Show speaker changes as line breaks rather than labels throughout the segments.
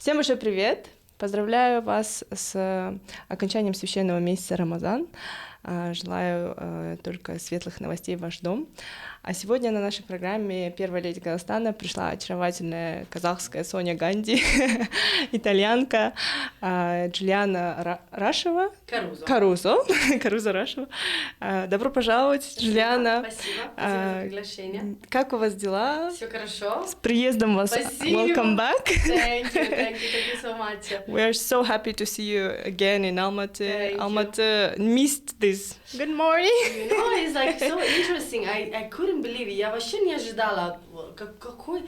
Всем большой привет! Поздравляю вас с окончанием священного месяца Рамазан. Желаю только светлых новостей в ваш дом. А сегодня на нашей программе первая леди Казахстана пришла очаровательная казахская Соня Ганди, итальянка Джулиана Карусо. Добро пожаловать,
спасибо,
Джулиана.
Спасибо за приглашение.
Как у вас дела?
Все хорошо.
С приездом вас.
Спасибо.
Welcome back.
Thank you so much.
We are so happy to see you again in Almaty. Almaty missed this. Good morning.
You know, it's like so interesting. I couldn't believe it. Я вообще не ожидала, какой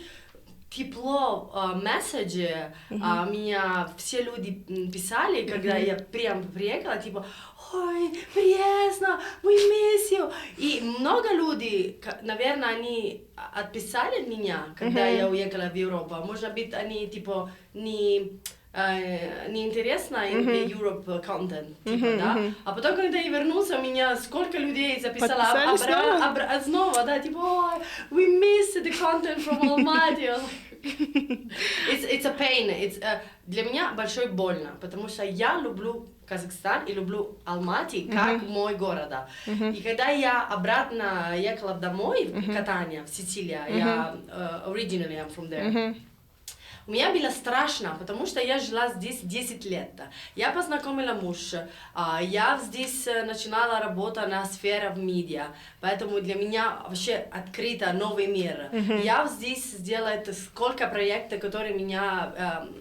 тепло месседжи меня все люди писали, когда я прям приехала, типа, ой, приятно, we miss you. И много людей, наверное, они отписали меня, когда я уехала в Европу. Может быть, они типа неинтересно Europe контент, типа, да? А потом, когда я вернулся, меня сколько людей записала снова, да, типа, oh, we missed the content from Almaty. It's a pain. Для меня большой больно, потому что я люблю Казахстан и люблю Алмати как мой город. И когда я обратно ехала домой в Катания, в Сицилию, я originally I'm from there. У меня было страшно, потому что я жила здесь 10 лет. Я познакомила мужа, я здесь начинала работу на сфере в медиа, поэтому для меня вообще открыто новый мир. Я здесь сделала сколько проектов, которые меня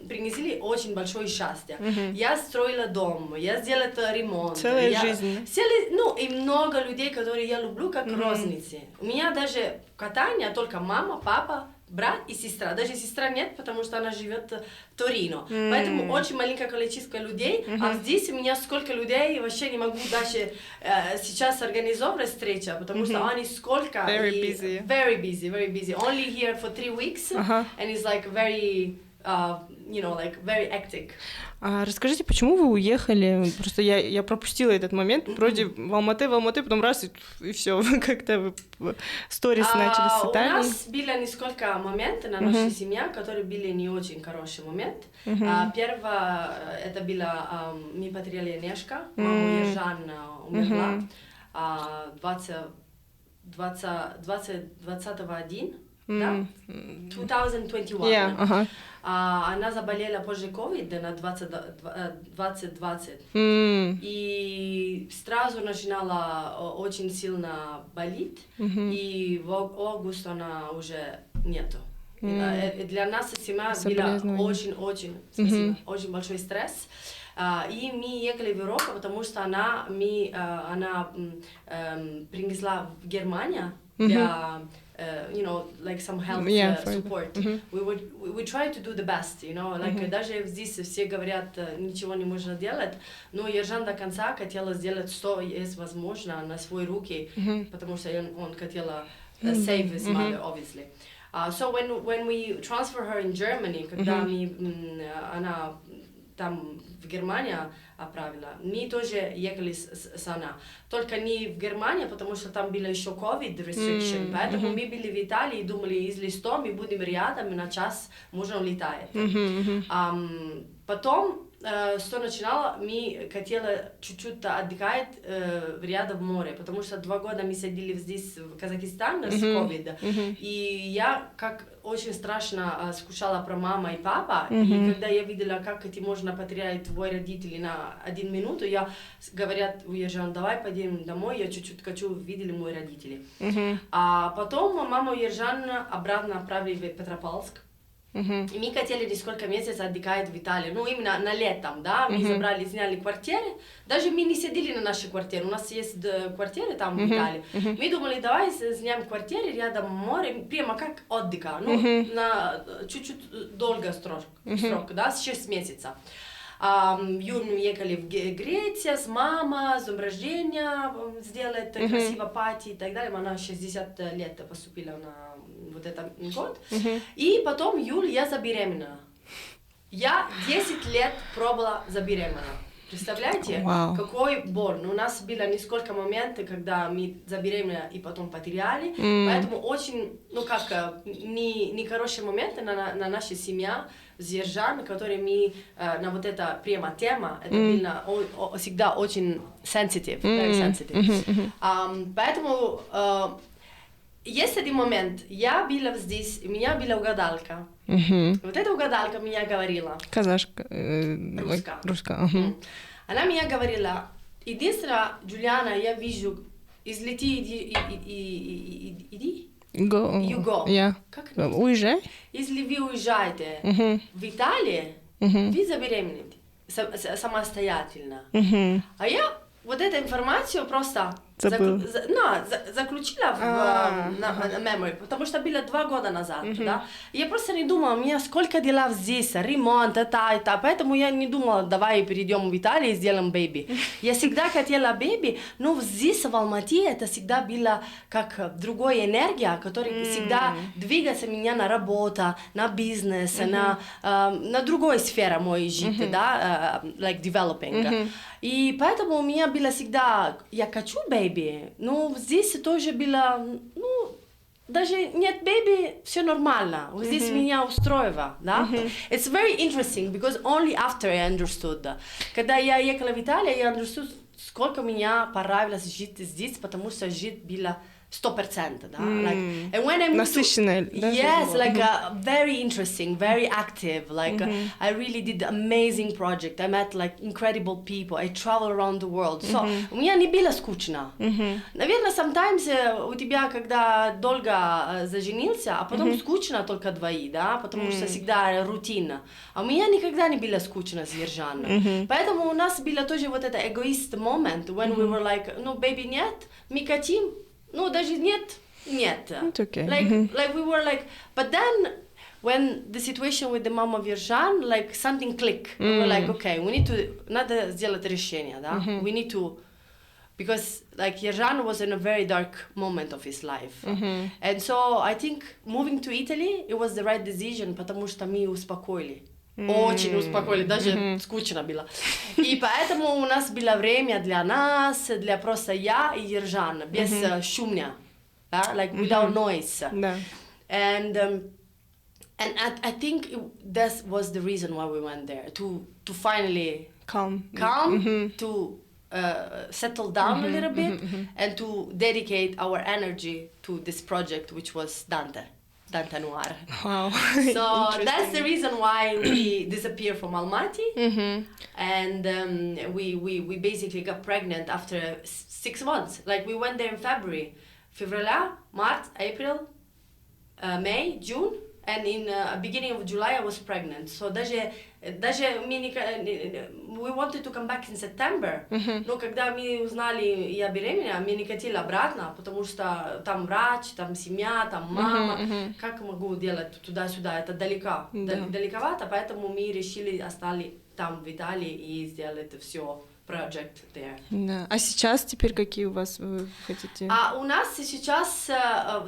принесли очень большое счастье. Я строила дом, я сделала ремонт.
Целая жизнь.
И много людей, которые я люблю, как розницы. У меня даже в Катании только мама, папа, брат и сестра. Даже сестра нет, потому что она живет в Торино. Поэтому очень маленькое количество людей. А здесь у меня сколько людей, вообще не могу даже сейчас организовать встречу, потому что они сколько...
Very busy.
Very busy. Only here for 3 weeks. And it's like very... very hectic.
Расскажите, почему вы уехали? Просто я пропустила этот момент. Вроде в Алматы, потом раз и все, как-то сторис начались с Италии.
У нас было несколько моментов на нашей семье, которые были не очень хороший момент. Первое, это было, мы потеряли Нешка, мама Ержан умерла 2021. Да? 2021.
Yeah,
она заболела позже COVID на 2020. И сразу начинала очень сильно болеть. И в августе она уже нету. Для нас семья была очень большой стресс. И мы ехали в Европу, потому что она принесла в Германию для like some health support. We try to do the best, like даже здесь все говорят, ничего не можно делать, но Ержан до конца хотела сделать, что есть возможно на свои руки, потому что он хотел save his mother, obviously. So when we transfer her in Germany, когда она там в Германии отправила, мы тоже ехали с она. Только не в Германии, потому что там было еще COVID restriction, поэтому мы были в Италии и думали, если что, мы будем рядом, на час можем летать. Потом, что начинало, мы хотели чуть-чуть отдыхать рядом в море, потому что 2 года мы сидели здесь, в Казахстане, с COVID, и я как очень страшно скучала про маму и папу, и когда я видела, как это можно потерять твои родители на 1 минуту, я говорят, уезжаем, давай пойдем домой, я чуть-чуть хочу видели мои родители. А потом маму Ержан обратно отправили в Петропавловск. И мы хотели несколько месяцев отдыхать в Италии, именно на летом, да, мы сняли квартиры, даже мы не сидели на нашей квартире, у нас есть квартиры там в Италии, мы думали, давай снимем квартиру рядом море, прямо как отдыха, на чуть-чуть долго срок, да, 6 месяцев. В июне мы ехали в Грецию с мамой, с днем рождения сделать красиво пати и так далее. Она 60 лет поступила на вот этот год. И потом в июле я забеременела. Я 10 лет пробовала забеременна. Представляете, какой боль. У нас было несколько моментов, когда мы забеременели и потом потеряли. Поэтому очень, нехорошие моменты на нашей семье Зержан, который мы на вот эта прямо тема, это было всегда очень sensitive, very sensitive. Поэтому есть один момент, я была здесь, у меня была угадалка. Вот эта угадалка меня говорила.
Казашка.
Русская. Она меня говорила, единственное, Джулиана, я вижу, излети, иди.
Go.
You go.
Yeah.
Как это?
Уезжай.
Если вы уезжаете в Италию, вы забеременеете самостоятельно. А я вот эту информацию просто заключила в memory, потому что было 2 года назад, да. Я просто не думала, у меня сколько дел здесь, ремонт, это, поэтому я не думала, давай перейдем в Италию и сделаем бэби. Я всегда хотела бэби, но здесь, в Алмате, это всегда было как другая энергия, которая всегда двигается меня на работу, на бизнес, на другой сфере моей жизни, да, like developing. И поэтому у меня было всегда, я хочу бэби, но здесь тоже было, даже нет бэби, все нормально, здесь меня устроило, да. It's very interesting, because only after I understood. Когда я ехала в Италию, я understood, сколько меня понравилось жить здесь, потому что жить было 100%, да. Like, and when I moved
насыщенная, да?
Yes, like very interesting, very active. Like I really did amazing project. I met like incredible people. I travel around the world. So у меня не было скучно. Наверное, sometimes у тебя, когда долго заженился, а потом скучно только двои, да, потому что всегда рутина. А у меня никогда не было скучно с Ержаном. Поэтому у нас было тоже вот это эгоист moment when we were like, ну, baby, нет, мы хотим. No, даже нет.
It's okay.
Like we were like, but then when the situation with the mama Virjan, like something clicked. We were like, okay, we need to, надо сделать решение, да? We need to, because like Virjan was in a very dark moment of his life. And so I think moving to Italy, it was the right decision, потому что мы успокоили. Очень успокоили, даже скучно было. И поэтому у нас было время для нас, для просто я и Ержан, без шума, да, like without noise. And I think that was the reason why we went there, to finally calm, to settle down a little bit, and to dedicate our energy to this project, which was Dante Noir.
Wow.
So that's the reason why we disappeared from Almaty, and we basically got pregnant after 6 months. Like we went there in February, March, April, May, June, and in beginning of July I was pregnant. So даже we wanted to come back in September, но когда мы узнали, я беременна, мы не хотели обратно, потому что там врач, там семья, там мама, как могу делать туда-сюда, это далековато, поэтому мы решили остались там в Италии и сделать все. Project there.
Да. А сейчас теперь какие у вас вы хотите?
А у нас сейчас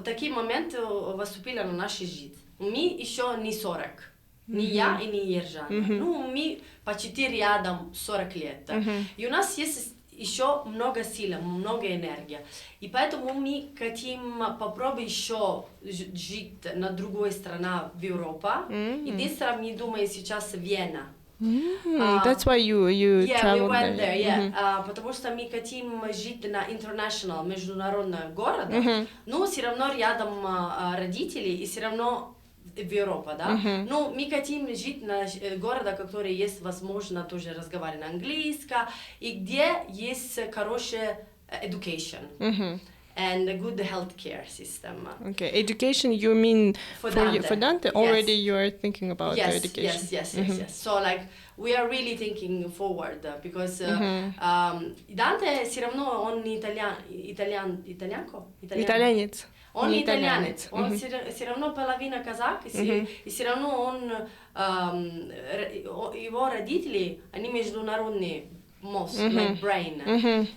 такие моменты выступили на нашей жизни. Мы еще не 40. Ни я и ни Ержан. Ну, мы почти рядом 40 лет. И у нас есть еще много сил, много энергии. И поэтому мы хотим попробовать еще жить на другой стране в Европе. Единственное, мы думаем сейчас Вена.
That's why you traveled
we went there. Потому что мы хотим жить на international, международном городе, но все равно рядом родители и все равно в Европе, да. Но мы хотим жить на городе, который есть возможно тоже разговаривать на английском и где есть хорошая education. And a good healthcare system.
Okay, education. You mean for Dante? Already,
yes.
You are thinking about the education.
Yes. So like we are really thinking forward because Dante все равно он не
итальянец.
Он не итальянец. Он все равно половина казах и все равно он его родители они международные. Most like brain.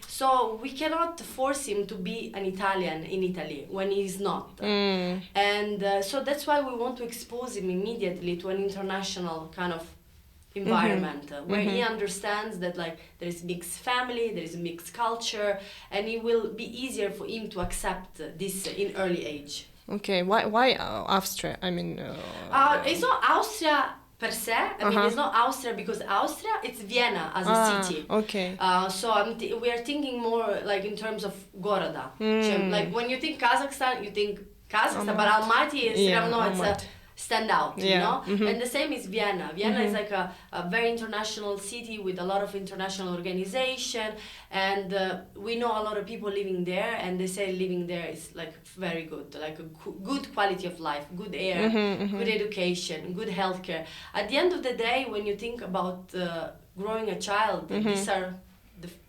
So we cannot force him to be an Italian in Italy when he's not. And so that's why we want to expose him immediately to an international kind of environment where he understands that like there is mixed family, there is mixed culture, and it will be easier for him to accept this in early age.
Okay, why Austria? I mean,
it's not Austria. per se. I mean, it's not Austria because Austria, it's Vienna as a city.
Okay.
So we are thinking more like in terms of города. Like when you think Kazakhstan, you think Kazakhstan, but Almaty is it's a stand out, you know? And the same is Vienna. Vienna is like a very international city with a lot of international organization, and we know a lot of people living there, and they say living there is like very good, like a good quality of life, good air, good education, good healthcare. At the end of the day, when you think about growing a child, these are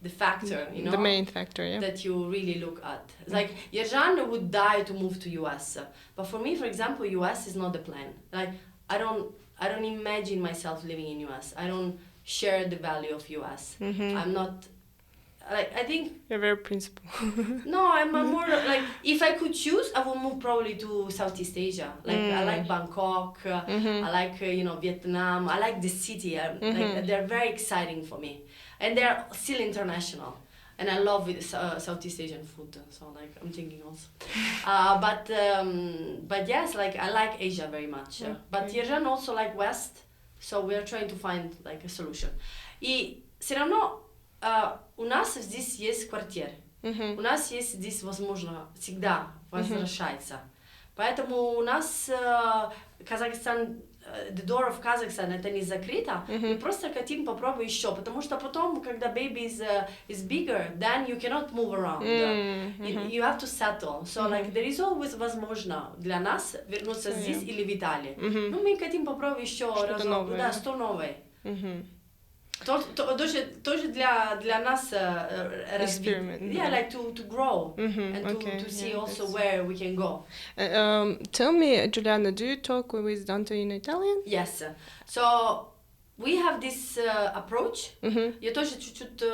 the factor, you know,
the main factor, yeah,
that you really look at. It's like Yerjan would die to move to US, but for me, for example, US is not the plan. Like I don't imagine myself living in US. I don't share the value of US. I'm not like, I think
you're very principled.
No, I'm more like, if I could choose, I would move probably to Southeast Asia. Like I like Bangkok, I like you know, Vietnam. I like the city. Like, they're very exciting for me, and they're still international. And I love Southeast Asian food, so like I'm thinking also. But yes, like I like Asia very much. But Yerjan also like West, so we're trying to find like a solution. И все равно у нас здесь есть квартиры, у нас есть здесь, возможно, всегда возвращается. Поэтому у нас Казахстан, the door of Kazakhstan, это не закрыто, мы просто хотим попробовать еще, потому что потом, когда baby is bigger, then you cannot move around, you have to settle, so like there is always возможно для нас вернуться здесь или в Италии. Ну, мы хотим попробовать еще разок, да, что новое. Тоже для нас развить. Yeah, like to grow and to see also where we can go.
Tell me, Giuliana, do you talk with Dante in Italian?
Yes. So we have this approach. Я тоже чуть-чуть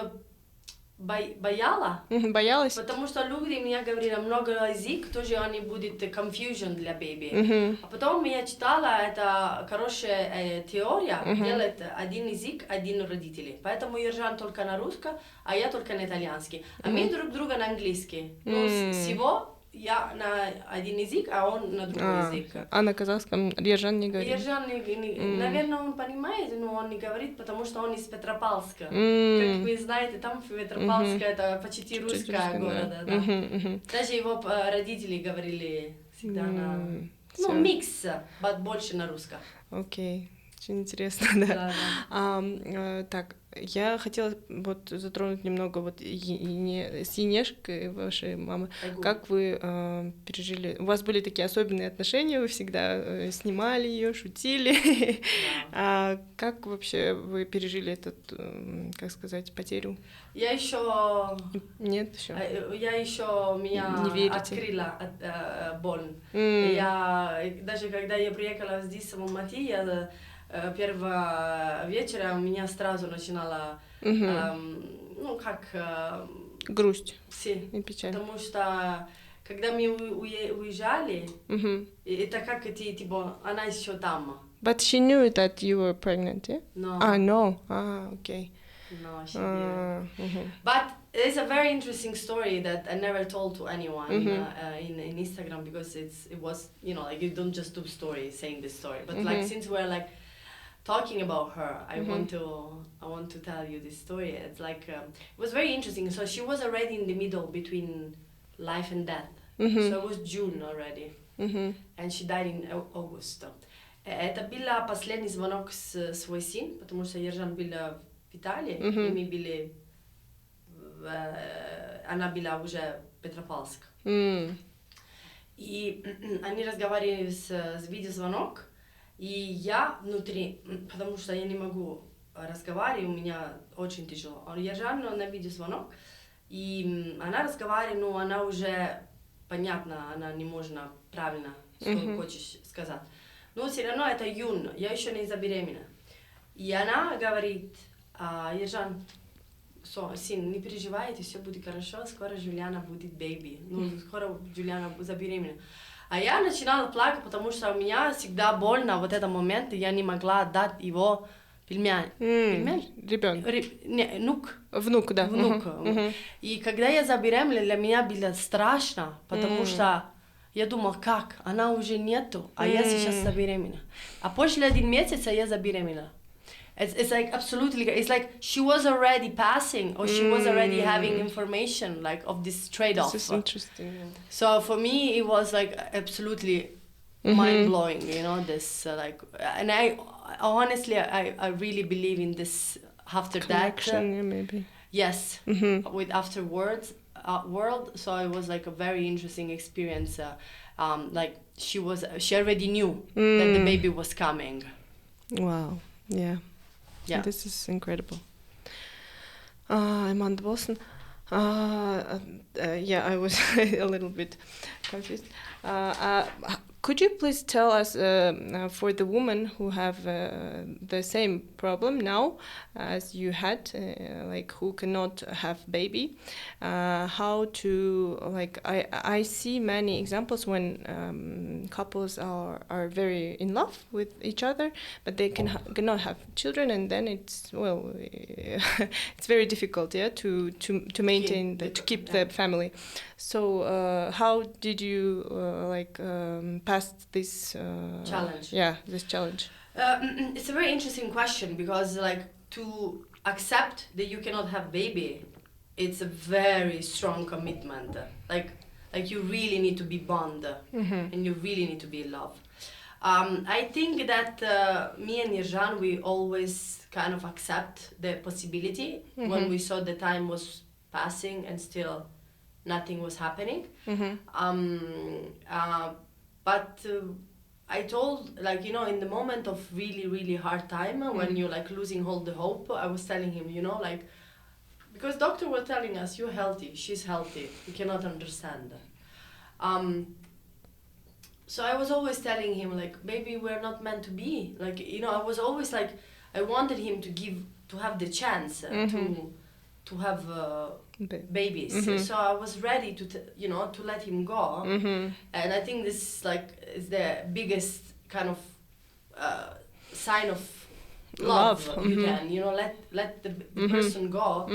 боялась, потому что люди меня говорили много язык, тоже они будут confusion для baby. А потом я читала, это хорошая теория, делает один язык, один родитель. Поэтому Ержан только на русском, а я только на итальянский. А мы друг друга на английский. Ну, всего я на один язык, а он на другой язык.
А на казахском Ержан не говорит?
Ержан, наверное, он понимает, но он не говорит, потому что он из Петропавловска. Как вы знаете, там Петропавловск это почти русская города. Даже его родители говорили всегда на... Ну, микс, но больше на русском.
Окей. Очень интересно, да. Так, я хотела вот затронуть немного вот с Енешкой, вашей мамы. Как вы пережили? У вас были такие особенные отношения, вы всегда снимали ее, шутили. Как вообще вы пережили этот, как сказать, потерю?
Я еще...
Нет, еще.
Я еще меня открыла боль. Я даже когда я приехала здесь в Алматы, я первого вечера у меня сразу начинала, ну, как...
грусть и печаль.
Потому что, когда мы уезжали, это как эти, типа, она еще там.
But she knew that you were pregnant, yeah?
No.
No. Okay.
No, she didn't. But it's a very interesting story that I never told to anyone in Instagram, because it was, you know, like you don't just do stories saying this story, but like since we're like talking about her, I want to tell you this story. It's like it was very interesting. So she was already in the middle between life and death. So it was June already, and she died in August. Это был последний звонок с свой сын, потому что Ержан был в Италии, и мы были, она была уже в Петропавловск. И они разговаривали с видеозвонок, и я внутри, потому что я не могу разговаривать, у меня очень тяжело. Ержан на видеозвонок, и она разговаривает, но она уже, понятно, она не может правильно, что хочешь сказать. Но все равно это июнь, я еще не забеременна. И она говорит: Ержан, сын, не переживайте, все будет хорошо, скоро Джулиана будет бэби, ну, скоро Джулиана забеременна. А я начинала плакать, потому что у меня всегда больно в этот момент, и я не могла отдать его пельмень.
Ребенок.
Внук, да. Внук. И когда я забеременела, для меня было страшно, потому что Я думала, как? Она уже нету, а я сейчас забеременна. А после 1 месяца я забеременела. It's like absolutely, it's like she was already passing, or she was already having information like of this trade-off.
This is interesting.
So for me, it was like absolutely mind-blowing, you know, this like, and I honestly, I really believe in this after
Connection,
that.
maybe.
Yes, with afterwards world. So it was like a very interesting experience. Like she already knew that the baby was coming.
Wow. Yeah.
Yeah.
This is incredible. Amanda Wilson. Yeah, I was a little bit confused. Could you please tell us, for the women who have the same problem now as you had, like who cannot have baby, how to, like, I see many examples when couples are very in love with each other, but they cannot have children, and then it's, well, it's very difficult, yeah, to maintain to keep the family. So how did you pass this
challenge?
Yeah, this challenge.
It's a very interesting question, because like to accept that you cannot have baby, it's a very strong commitment. Like you really need to be bond, and you really need to be in love. I think that me and Yerjan, we always kind of accept the possibility when we saw the time was passing and still nothing was happening. But I told, like, you know, in the moment of really, really hard time, when you're like losing all the hope, I was telling him, you know, like, because doctor were telling us, you're healthy, she's healthy, you cannot understand. So I was always telling him, like, maybe we're not meant to be. Like, you know, I was always like, I wanted him to have the chance to have babies. So I was ready to to let him go. And I think this is the biggest kind of sign of love. You can, you know, let the person go,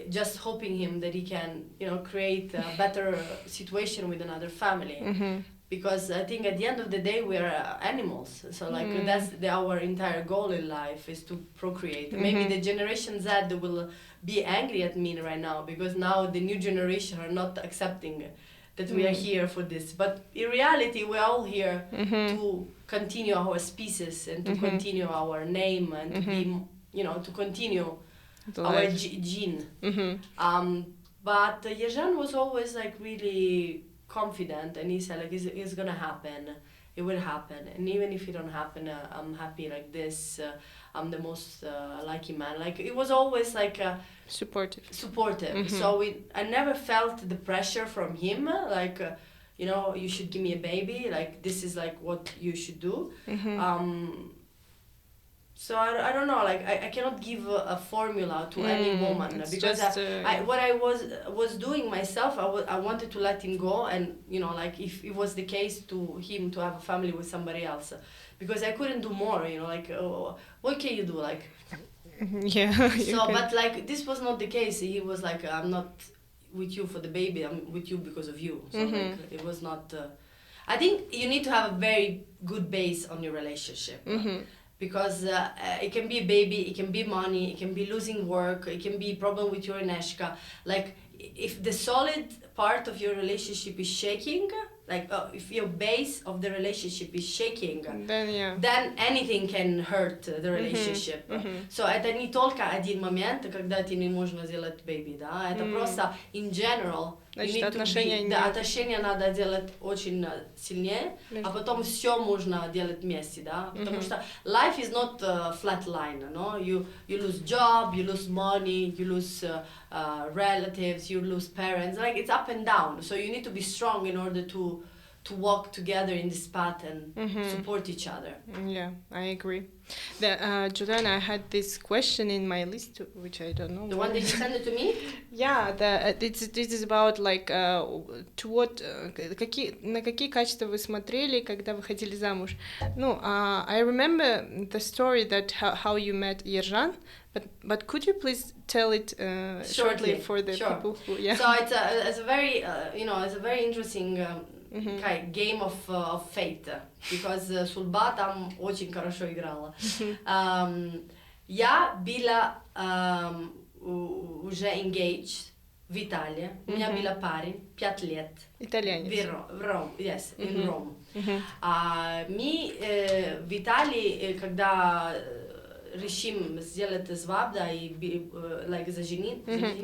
just hoping him that he can, you know, create a better situation with another family. Because I think at the end of the day we are animals, so like that's our entire goal in life, is to procreate. Maybe the Generation Z will be angry at me right now, because now the new generation are not accepting that we are here for this. But in reality, we're all here to continue our species and to continue our name and to be, you know, to continue our gene. But Yerjan was always like really confident, and he said like it's gonna happen, it will happen, and even if it don't happen, I'm happy like this. I'm the most lucky man. Like it was always like supportive. So I never felt the pressure from him, like you know, you should give me a baby, like this is like what you should do. So I don't know, like I cannot give a formula to any woman, because what I was doing myself, I wanted to let him go, and you know, like if it was the case to him to have a family with somebody else, because I couldn't do more, you know, like what can you do, like so but like this was not the case. He was like, I'm not with you for the baby, I'm with you because of you. So like it was not I think you need to have a very good base on your relationship. Because it can be a baby, it can be money, it can be losing work, it can be problem with your Neshka. Like, if the solid part of your relationship is shaking, like if your base of the relationship is shaking, then anything can hurt the relationship. So это не только один момент, когда тебе не можно сделать baby, да? Это просто in general. Значит, отношения надо делать очень сильнее, а потом все можно делать вместе, да? Потому что life is not a flat line, no? You lose job, you lose money, you lose relatives, you lose parents. Like it's up and down. So you need to be strong in order to walk together in this path and support each other.
Yeah, I agree. Juliana, I had this question in my list, which I don't know.
The one that you sent it to me?
Yeah, this is about like to what, на какие качества вы смотрели, когда выходили замуж. Ну, I remember the story that how you met Yerjan, but could you please tell it shortly for the people who?
So it's a very it's a very interesting game of fate, because судьба там очень хорошо играла. Я была уже engaged в Италии. У меня был парень, 5 лет.
Итальянец.
В Ром, yes, in Rome. Мы в Италии, когда решим сделать свадьбу и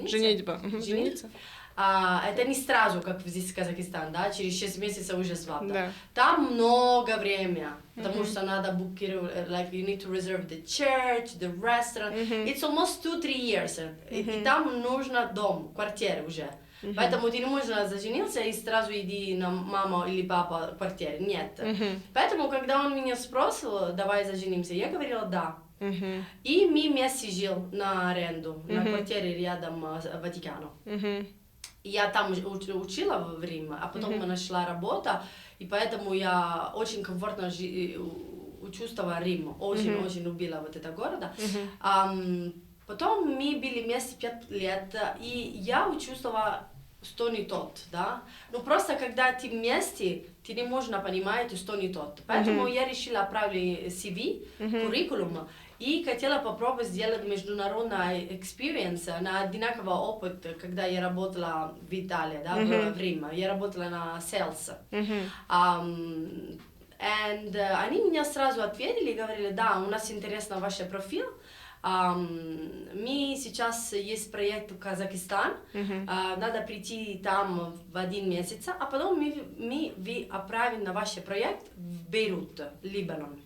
женитьба.
Жениться. Это не сразу, как здесь в Казахстане, да, через 6 месяцев уже свадьба.
Да.
Там много времени, потому что надо букировать, like you need to reserve the church, the restaurant. It's almost 2-3 years. И там нужно дом, квартира уже. Поэтому ты не можешь зажениться и сразу иди на маму или папа квартиру. Нет. Поэтому, когда он меня спросил, давай заженимся, я говорила да. И мы вместе жили на аренду, на квартире рядом с Ватиканом. Я там учила в Риме, а потом нашла работу, и поэтому я очень комфортно чувствовала Рим, очень любила вот это города. Потом мы были вместе 5 лет, и я чувствовала, что не тот, да. Ну просто когда ты вместе, ты не можешь понимать, что не тот. Поэтому я решила отправить CV, curriculum, и хотела попробовать сделать международный experience на одинаковый опыт, когда я работала в Италии, да, в Риме. Я работала на sales. Они меня сразу ответили и говорили, да, у нас интересно ваш профиль. Мы сейчас есть проект в Казахстан, надо прийти там в 1 месяц, а потом мы отправим на ваш проект в Бейрут, Ливан.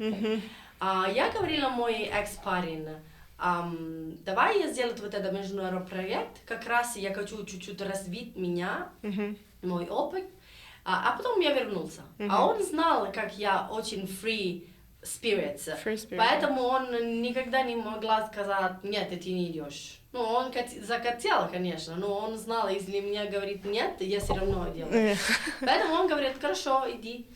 Я говорила мой экс-парень, давай я сделаю вот этот международный проект, как раз я хочу чуть-чуть развить меня, мой опыт, а потом я вернулся. А он знал, как я очень free spirit, поэтому он никогда не могла сказать, нет, ты не идешь. Ну, он захотел, конечно, но он знал, если мне говорит нет, я все равно делаю. Поэтому он говорит, хорошо, иди.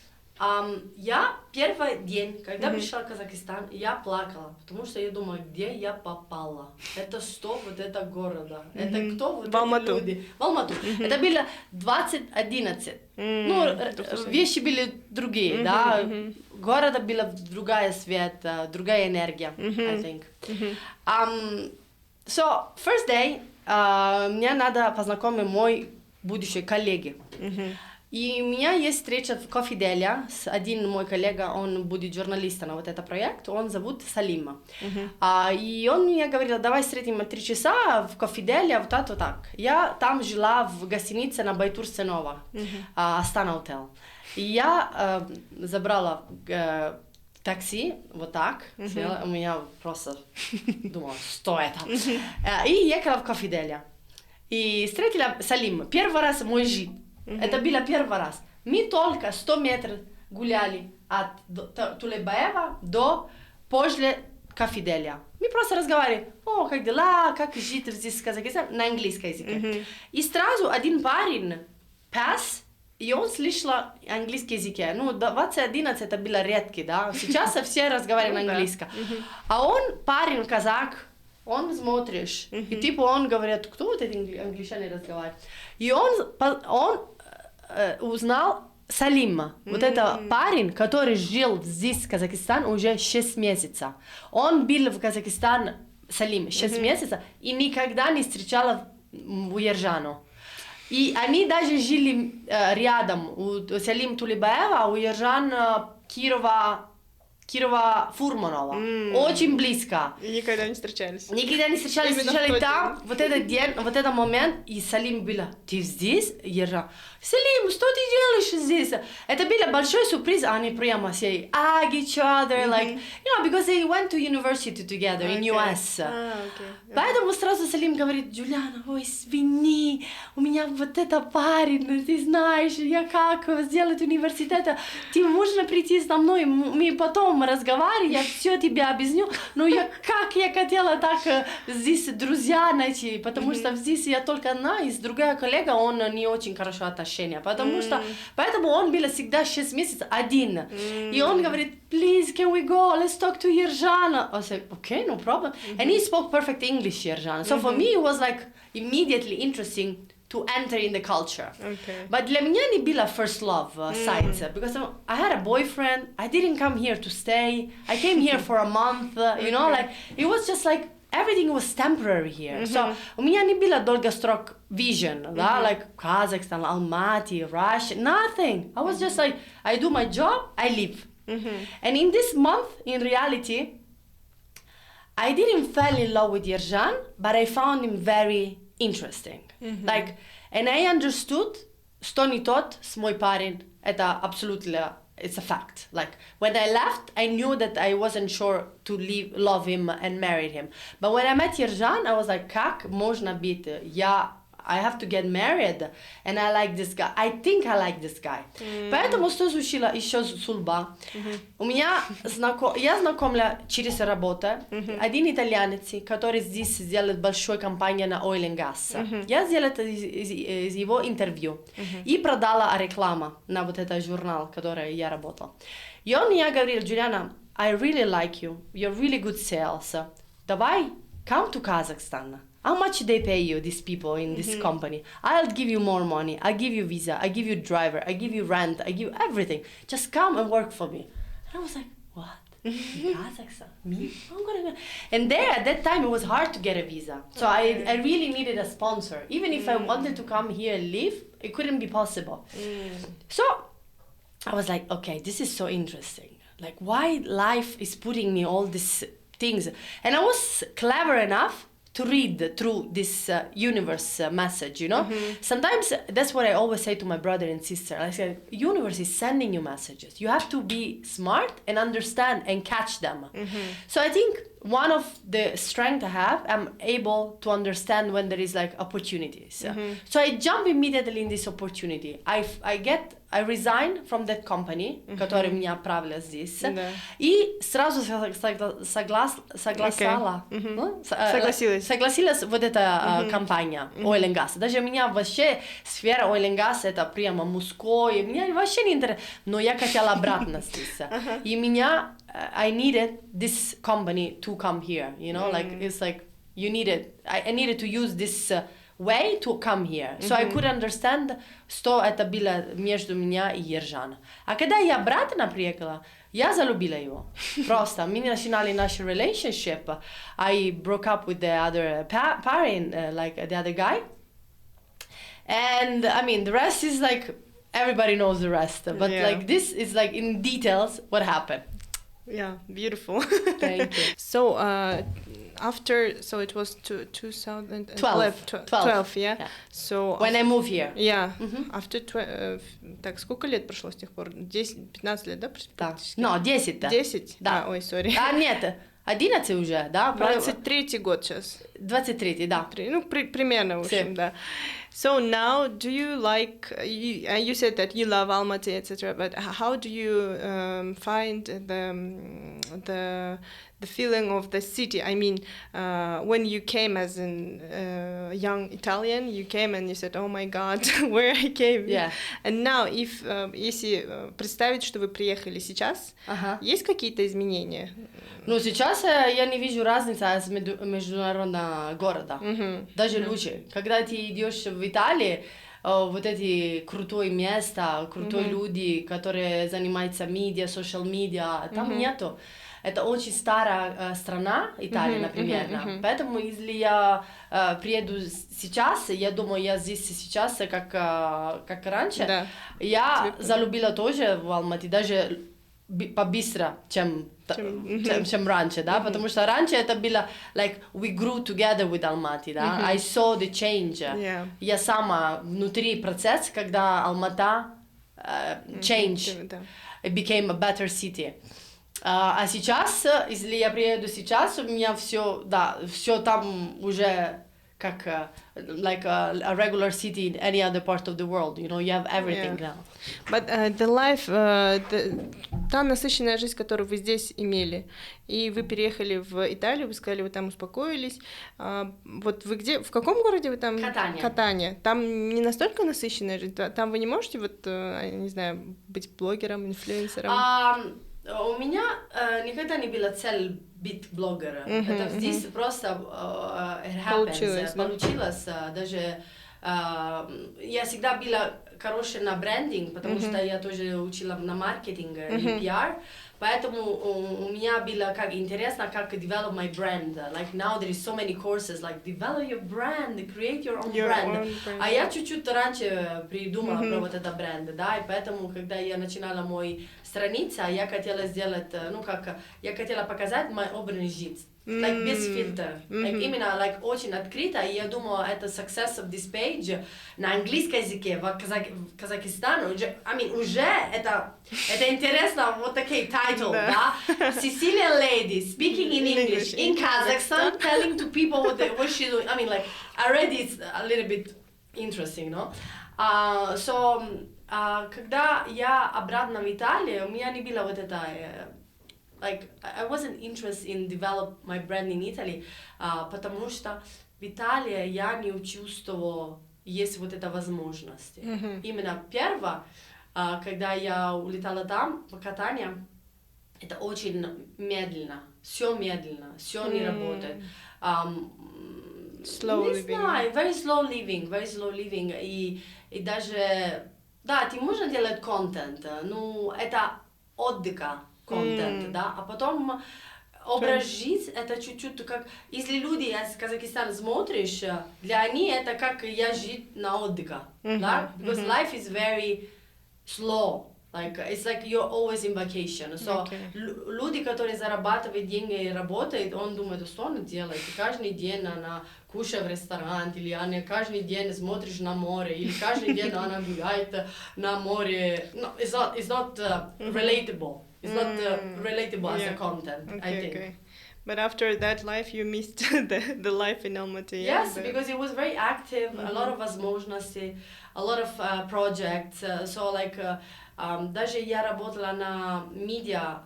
Я первый день, когда пришла в Казахстан, я плакала, потому что я думала, где я попала? Это что вот это города? Это кто вот эти люди? В Алмату. Это было 2011. Ну, вещи были другие, да? Города была другая свет, другая энергия, I think. So, first day, мне надо познакомить мой будущий коллеги. И у меня есть встреча в кофе-деле с один мой коллега, он будет журналистом на вот этот проект, он зовут Самым. И он мне говорил, давай встретим 3 часа в кофе-деле, вот так, вот так. Я там жила в гостинице на Байтур-Сенова, Астана Hotel. И я забрала такси, вот так, села, у меня просто думала, что это. И ехала в кофе-деле. И встретила Самым, первый раз в мой жизнь. Это было первый раз. Мы только 100 метров гуляли от Тулебаева до после кафеделия. Мы просто разговаривали, о, как дела, как жить здесь в Казахстане, на английском языке. И сразу один парень пас, и он слышал английский язык. Ну, 2011 это было редко, да. Сейчас все разговаривают на английском. А он парень казах, он смотришь, и типа он говорит, кто вот эти англичане разговаривают? И он узнал Самыма, вот это парень, который жил здесь, в Казахстане, уже 6 месяцев. Он был в Казахстане, Самым, 6 месяцев, и никогда не встречала в Ержану. И они даже жили рядом, у Самым Тулебаева, у Ержан Кирова-Фурманова, очень близко.
И никогда не встречались.
Никогда не встречались, встречали там, вот этот день, вот этот момент, и Самым было, ты здесь, Ержан? Самым, что ты делаешь здесь? Это был большой сюрприз, они прямо say, hug each other, like, you know, because they went to university together in US. Поэтому сразу Самым говорит, Джулиана, ой, извини, у меня вот это парень, ты знаешь, я как сделать университет, ты можно прийти со мной, мы потом разговариваем, я все тебе объясню, но я хотела так здесь друзья найти, потому что здесь я только одна, и другая коллега, он не очень хорошо отношения, поэтому он был всегда 6 месяцев один, и он говорит, please, can we go, let's talk to Ержана. I said, okay, no problem, and he spoke perfect English, Ержан, so for me it was like immediately interesting to enter in the culture.
Okay.
But для меня не было first love sites, because I had a boyfriend. I didn't come here to stay. I came here for a month. You know, like it was just like everything was temporary here. So у меня не было долгосрок vision, да, like Kazakhstan, Almaty, Russia, nothing. I was just like, I do my job, I live. And in this month, in reality, I didn't fall in love with Yerjan, but I found him very interesting. Like, and I understood, что не тот с мой парень, это абсолютно, it's a fact. Like, when I left, I knew that I wasn't sure to love him and marry him. But when I met Yerjan, I was like, как можно быть? I have to get married, and I like this guy. I think I like this guy. Поэтому что случилось еще судьба. У меня я знакомила через работу один итальянец, который здесь сделает большую компанию на oil and gas. Я сделала это из его интервью и продала рекламу на вот этот журнал, который я работала. И он мне говорил, Джулиана, I really like you. You're really good sales. Давай, come to Kazakhstan. How much they pay you, these people in this company? I'll give you more money. I'll give you visa. I give you driver. I give you rent. I give you everything. Just come and work for me. And I was like, what? Kazakhstan? Me? I'm gonna go. And there, at that time, it was hard to get a visa. So I really needed a sponsor. Even if I wanted to come here and live, it couldn't be possible. So I was like, okay, this is so interesting. Like, why life is putting me all these things? And I was clever enough to read through this universe message, you know? Sometimes that's what I always say to my brother and sister. I say, universe is sending you messages. You have to be smart and understand and catch them. So I think one of the strengths I have, I'm able to understand when there is like opportunities. So I jump immediately in this opportunity. I resign from that company, которая меня отправила здесь, и сразу согласилась вот эта компания oil and gas. Даже меня вообще сфера oil and gas это прямо мужское, меня вообще не интересно, но я хотела обратно здесь. И меня I needed this company to come here, you know, like it's like you needed I needed to use this way to come here. So I could understand, что это было между меня и Ержаном. А когда я обратно приехала, я залюбила его. Просто мы начинали наш relationship. I broke up with the other parent, like the other guy. And I mean, the rest is like, everybody knows the rest. But like this is like in details what happened.
Yeah, beautiful.
Thank you.
So, so it was 2012, yeah? So
when I moved here.
Yeah. After так, сколько лет прошло с тех пор? 10-15 лет, да?
Да. No, 10, да.
10?
Да.
Ой, сори.
Нет, 11 уже, да?
23-й год сейчас.
23-й, да.
Ну, примерно, в общем, да. So now, do you like, you said that you love Almaty, etc., but how do you find the feeling of the city? I mean, when you came as a young Italian, you came and you said, oh my God, where I came.
Yeah.
And now, если представить, что вы приехали сейчас, есть какие-то изменения?
Ну, сейчас я не вижу разницы с международного города. Даже лучше. Когда ты идешь в Италии, вот эти крутые места, крутые люди, которые занимаются медиа, social media, там нету. Это очень старая страна, Италия, например. Поэтому, если я приеду сейчас, я думаю, я здесь сейчас, как раньше, я залюбила тоже в Алматы, даже побыстро, чем раньше, да, потому что раньше это было, like, we grew together with Almaty, да, I saw the change. Я сама внутри процесс, когда Алмата changed, it became a better city. А сейчас, если я приеду сейчас, у меня все там уже как like a regular city in any other part of the world, you know, you have everything now.
But the life, та насыщенная жизнь, которую вы здесь имели, и вы переехали в Италию, вы сказали, вы там успокоились. Вот вы где, в каком городе вы там? Катания. Там не настолько насыщенная жизнь? Там вы не можете, вот, не знаю, быть блогером, инфлюенсером?
У меня никогда не была цель быть блогером. Это здесь просто получилось. Даже я всегда была хорошая на брендинг, потому что я тоже учила на маркетинг и пиар. Поэтому у меня было как интересно, как develop my brand. Like now there is so many courses, like develop your brand, create your own brand. А я чуть-чуть раньше придумала про вот это бренд, да, и поэтому, когда я начинала мой страницу, я хотела сделать, ну как, я хотела показать мой образ жизни. Like без фильтра, like, именно like, очень открыто, и я думала, это success of this page на английском языке в Казахстане, уже это интересно, вот такие title, да? Cecilia lady, speaking in English, in Kazakhstan, telling to people what she's doing, I mean, like, already it's a little bit interesting, no? Когда я обратно в Италию, у меня не было вот это... Like, I wasn't interested in develop my brand in Italy, потому что в Италии я не чувствовала, есть вот эта возможность. Именно первое, когда я улетала там, в катание, это очень медленно, все не работает.
Slow
living. Не знаю, very slow living, и даже, да, ты можешь делать контент, но это отдыха. Контент, да, а потом образ жизни, это чуть-чуть как, если люди из Казахстана смотришь, для них это как я жить на отдыхе, да, because life is very slow, like, it's like you're always in vacation, so люди, которые зарабатывают деньги и работают, он думает, что он делает, и каждый день она кушает в ресторан, или она каждый день смотришь на море, или каждый день она гуляет на море, no, it's not relatable. It's not relatable as a content, I think.
Okay. But after that life, you missed the life in Almaty.
Yes, because it was very active, a lot of возможностей, a lot of projects. So like, даже я работала на медиа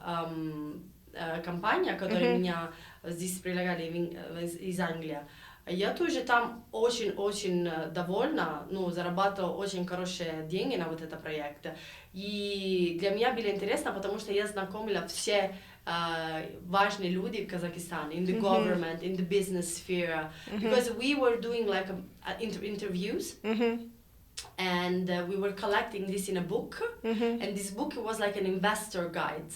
компания, которая меня здесь прилагали из Англии. Я тоже там очень-очень довольна, ну, зарабатывала очень хорошие деньги на вот этот проект. И для меня было интересно, потому что я знакомила все важные люди в Казахстане, in the government, in the business sphere, because we were doing like interviews. And we were collecting this in a book, and this book was like an investor guide.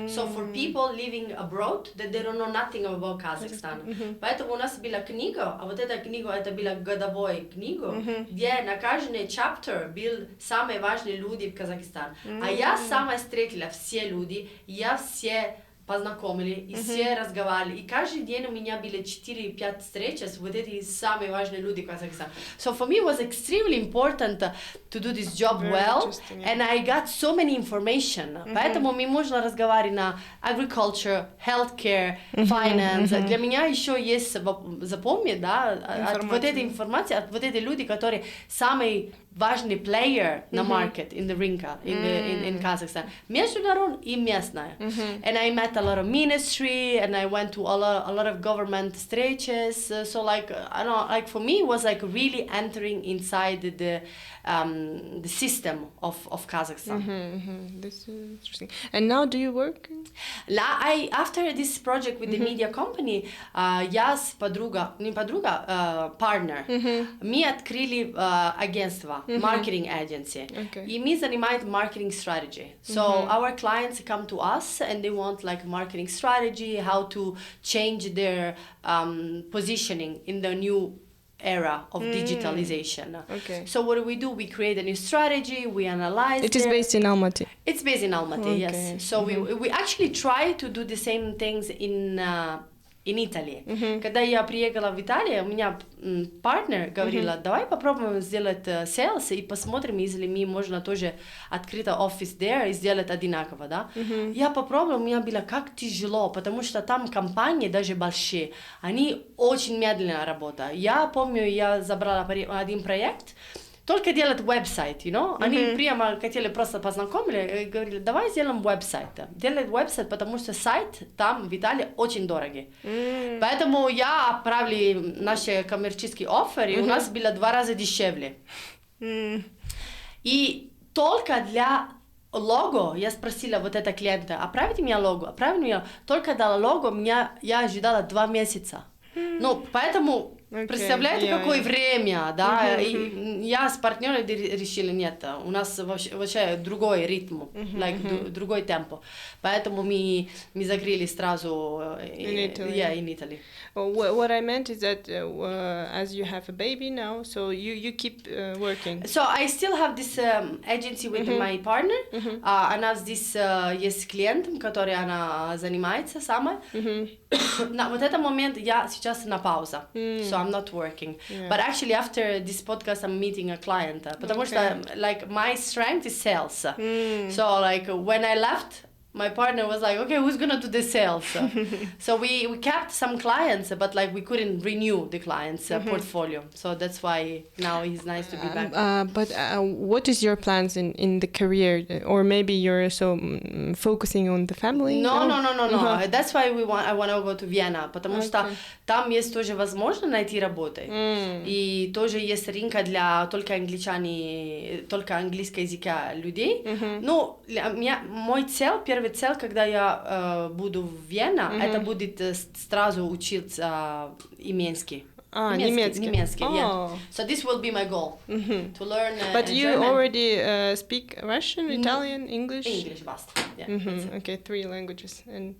So for people living abroad, that they don't know nothing about Kazakhstan. Поэтому у нас была книга, а вот эта книга, это была годовая книга, где на каждый chapter был самые важные люди в Казахстане. А я сама встретила все люди, я все познакомили, и все разговаривали, и каждый день у меня были 4-5 встреч с вот этими самые важные люди в Казахстане. So for me it was extremely important to do this job well, and I got so many information. Поэтому мне можно разговаривать на agriculture, healthcare, finance. Для меня еще есть запомнить, да, от вот этой информации, от вот этих людей, которые самые важный player на market, in the рынка, in Kazakhstan. Международный и местная. And I met a lot of ministry, and I went to a lot of government встречes. So like, I know, like for me, it was like really entering inside the system of Kazakhstan.
This is interesting. And now do you work?
After this project with the media company, я с partner, мы открыли агентство, marketing agency, и мы занимаем marketing strategy. So our clients come to us and they want like marketing strategy, how to change their positioning in the new era of digitalization. So what do? We create a new strategy, we analyze
it. Is based in Almaty? It's
based in Almaty, yes. So we actually try to do the same things in Italy. Когда я приехала в Италию, у меня партнер говорила, давай попробуем сделать sales и посмотрим, если мы можно тоже открыть офис there и сделать одинаково, да. Я попробовала, у меня было как тяжело, потому что там компании, даже большие, они очень медленно работают. Я помню, я забрала один проект, только делать веб-сайт, you know? Они прямо хотели просто познакомили и говорили, давай сделаем веб-сайт. Делать веб-сайт, потому что сайт там в Италии очень дорогий. Поэтому я отправила наши коммерческие офферы, и у нас было 2 раза дешевле. И только для лого, я спросила вот этого клиента, отправите мне лого, только дала лого, я ожидала 2 месяца. Ну, поэтому Представляете, какое время, да? И я с партнером решили, нет, у нас вообще другой ритм, другой темпо. Поэтому мы закрыли сразу in Italy.
What I meant is that as you have a baby now, so you keep working.
So I still have this agency with my partner. Она здесь есть клиентом, который она занимается сама. На вот этот момент я сейчас на паузе, so I'm not working. But actually after this podcast I'm meeting a client, потому что like my strength is sales. So like when I left, my partner was like, okay, who's gonna do the sales? So we kept some clients, but like we couldn't renew the clients' portfolio. So that's why now it's nice to be back.
But what is your plans in the career? Or maybe you're so focusing on the family?
No. That's why I want to go to Vienna, потому что там есть тоже возможно найти работу. И тоже есть рынка для только англичане, только английского языка людей. Ну, мой первый цель, когда я буду в Вене, это будет сразу учиться немецкий. Немецкий, yeah. So this will be my goal, to learn
But you
German.
already speak Russian, Italian, English?
English, basta. Yeah,
Okay, 3 languages. And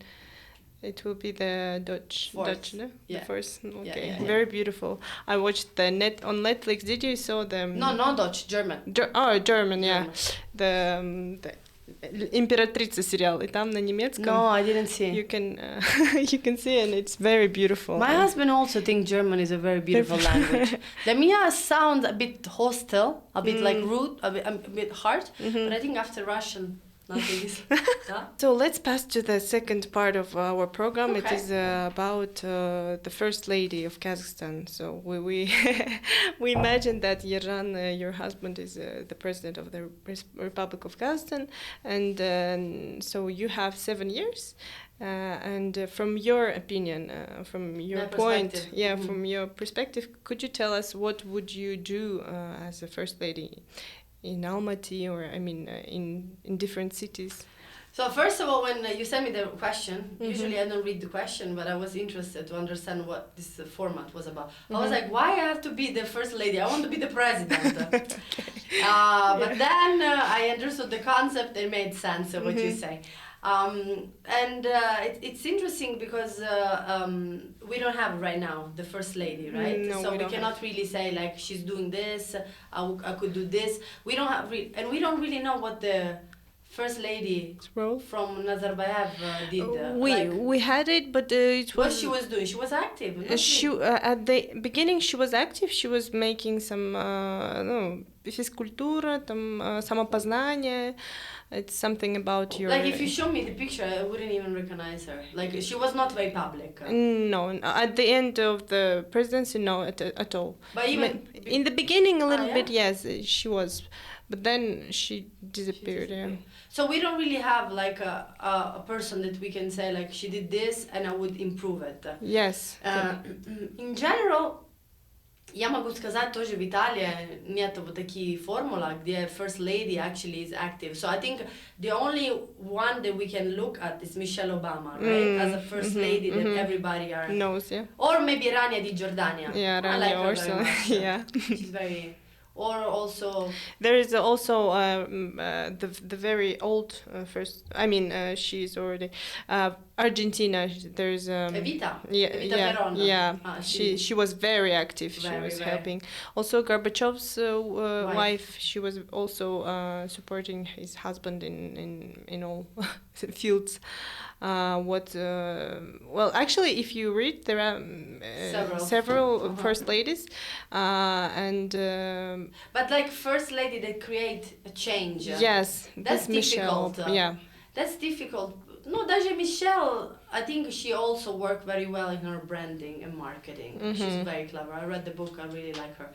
it will be the Dutch, no?
Yeah.
The first. Okay,
Yeah.
very beautiful. I watched on Netflix. Did you saw them?
No, Dutch, German.
German, yeah. The Императрица сериал, и там на немецком.
No, I didn't see.
You can see, and it's very beautiful.
My husband also thinks German is a very beautiful language. The Mia sounds a bit hostile, a bit like rude, a bit hard, but I think after Russian, nothing is.
So let's pass to the second part of our program.
Okay.
It is about the first lady of Kazakhstan. So we we imagine that Yeran, your husband, is the president of the Republic of Kazakhstan, and so you have 7 years. And from your opinion, from your point, from your perspective, could you tell us what would you do as a first lady in Almaty, or I mean, in different cities?
So first of all, when you sent me the question, usually I don't read the question, but I was interested to understand what this format was about. I was like, why I have to be the first lady? I want to be the president. But then I understood the concept and made sense of what you say. It's interesting because we don't have right now the first lady, right?
No,
so we cannot really say like she's doing this, I could do this. We don't have and we don't really know what the first lady from Nazarbayev did.
We had it, but it was.
What she was doing? She was active.
At the beginning she was active. She was making some физкультура, там самопознание. It's something about your.
Like if you show me the picture, I wouldn't even recognize her. Like she was not very public.
No, at the end of the presidency, no, at all.
But even
in the beginning, a little bit, yes, she was, but then she disappeared. Yeah.
So we don't really have like a person that we can say like she did this and I would improve it.
Yes.
In general, я могу сказать тоже в Италии нет вот такие формулы, где first lady actually is active. So I think the only one that we can look at is Michelle Obama, right? As a first lady that everybody
knows, yeah.
Or maybe Rania di Giordania.
Yeah, Rania
I like her
also.
very much.
Yeah.
She's very. Or also
there is also the very old first. I mean, she's already Argentina. There's
Evita.
Evita
Peron.
Yeah. She was very active. She was helping. Also, Gorbachev's wife. She was also supporting his husband in all fields. Well, actually, if you read, there are several first ladies, and.
But like first lady that create a change.
Yes,
that's difficult.
Yeah,
that's difficult. No, даже Michelle, I think she also worked very well in her branding and marketing. She's very clever. I read the book. I really like her.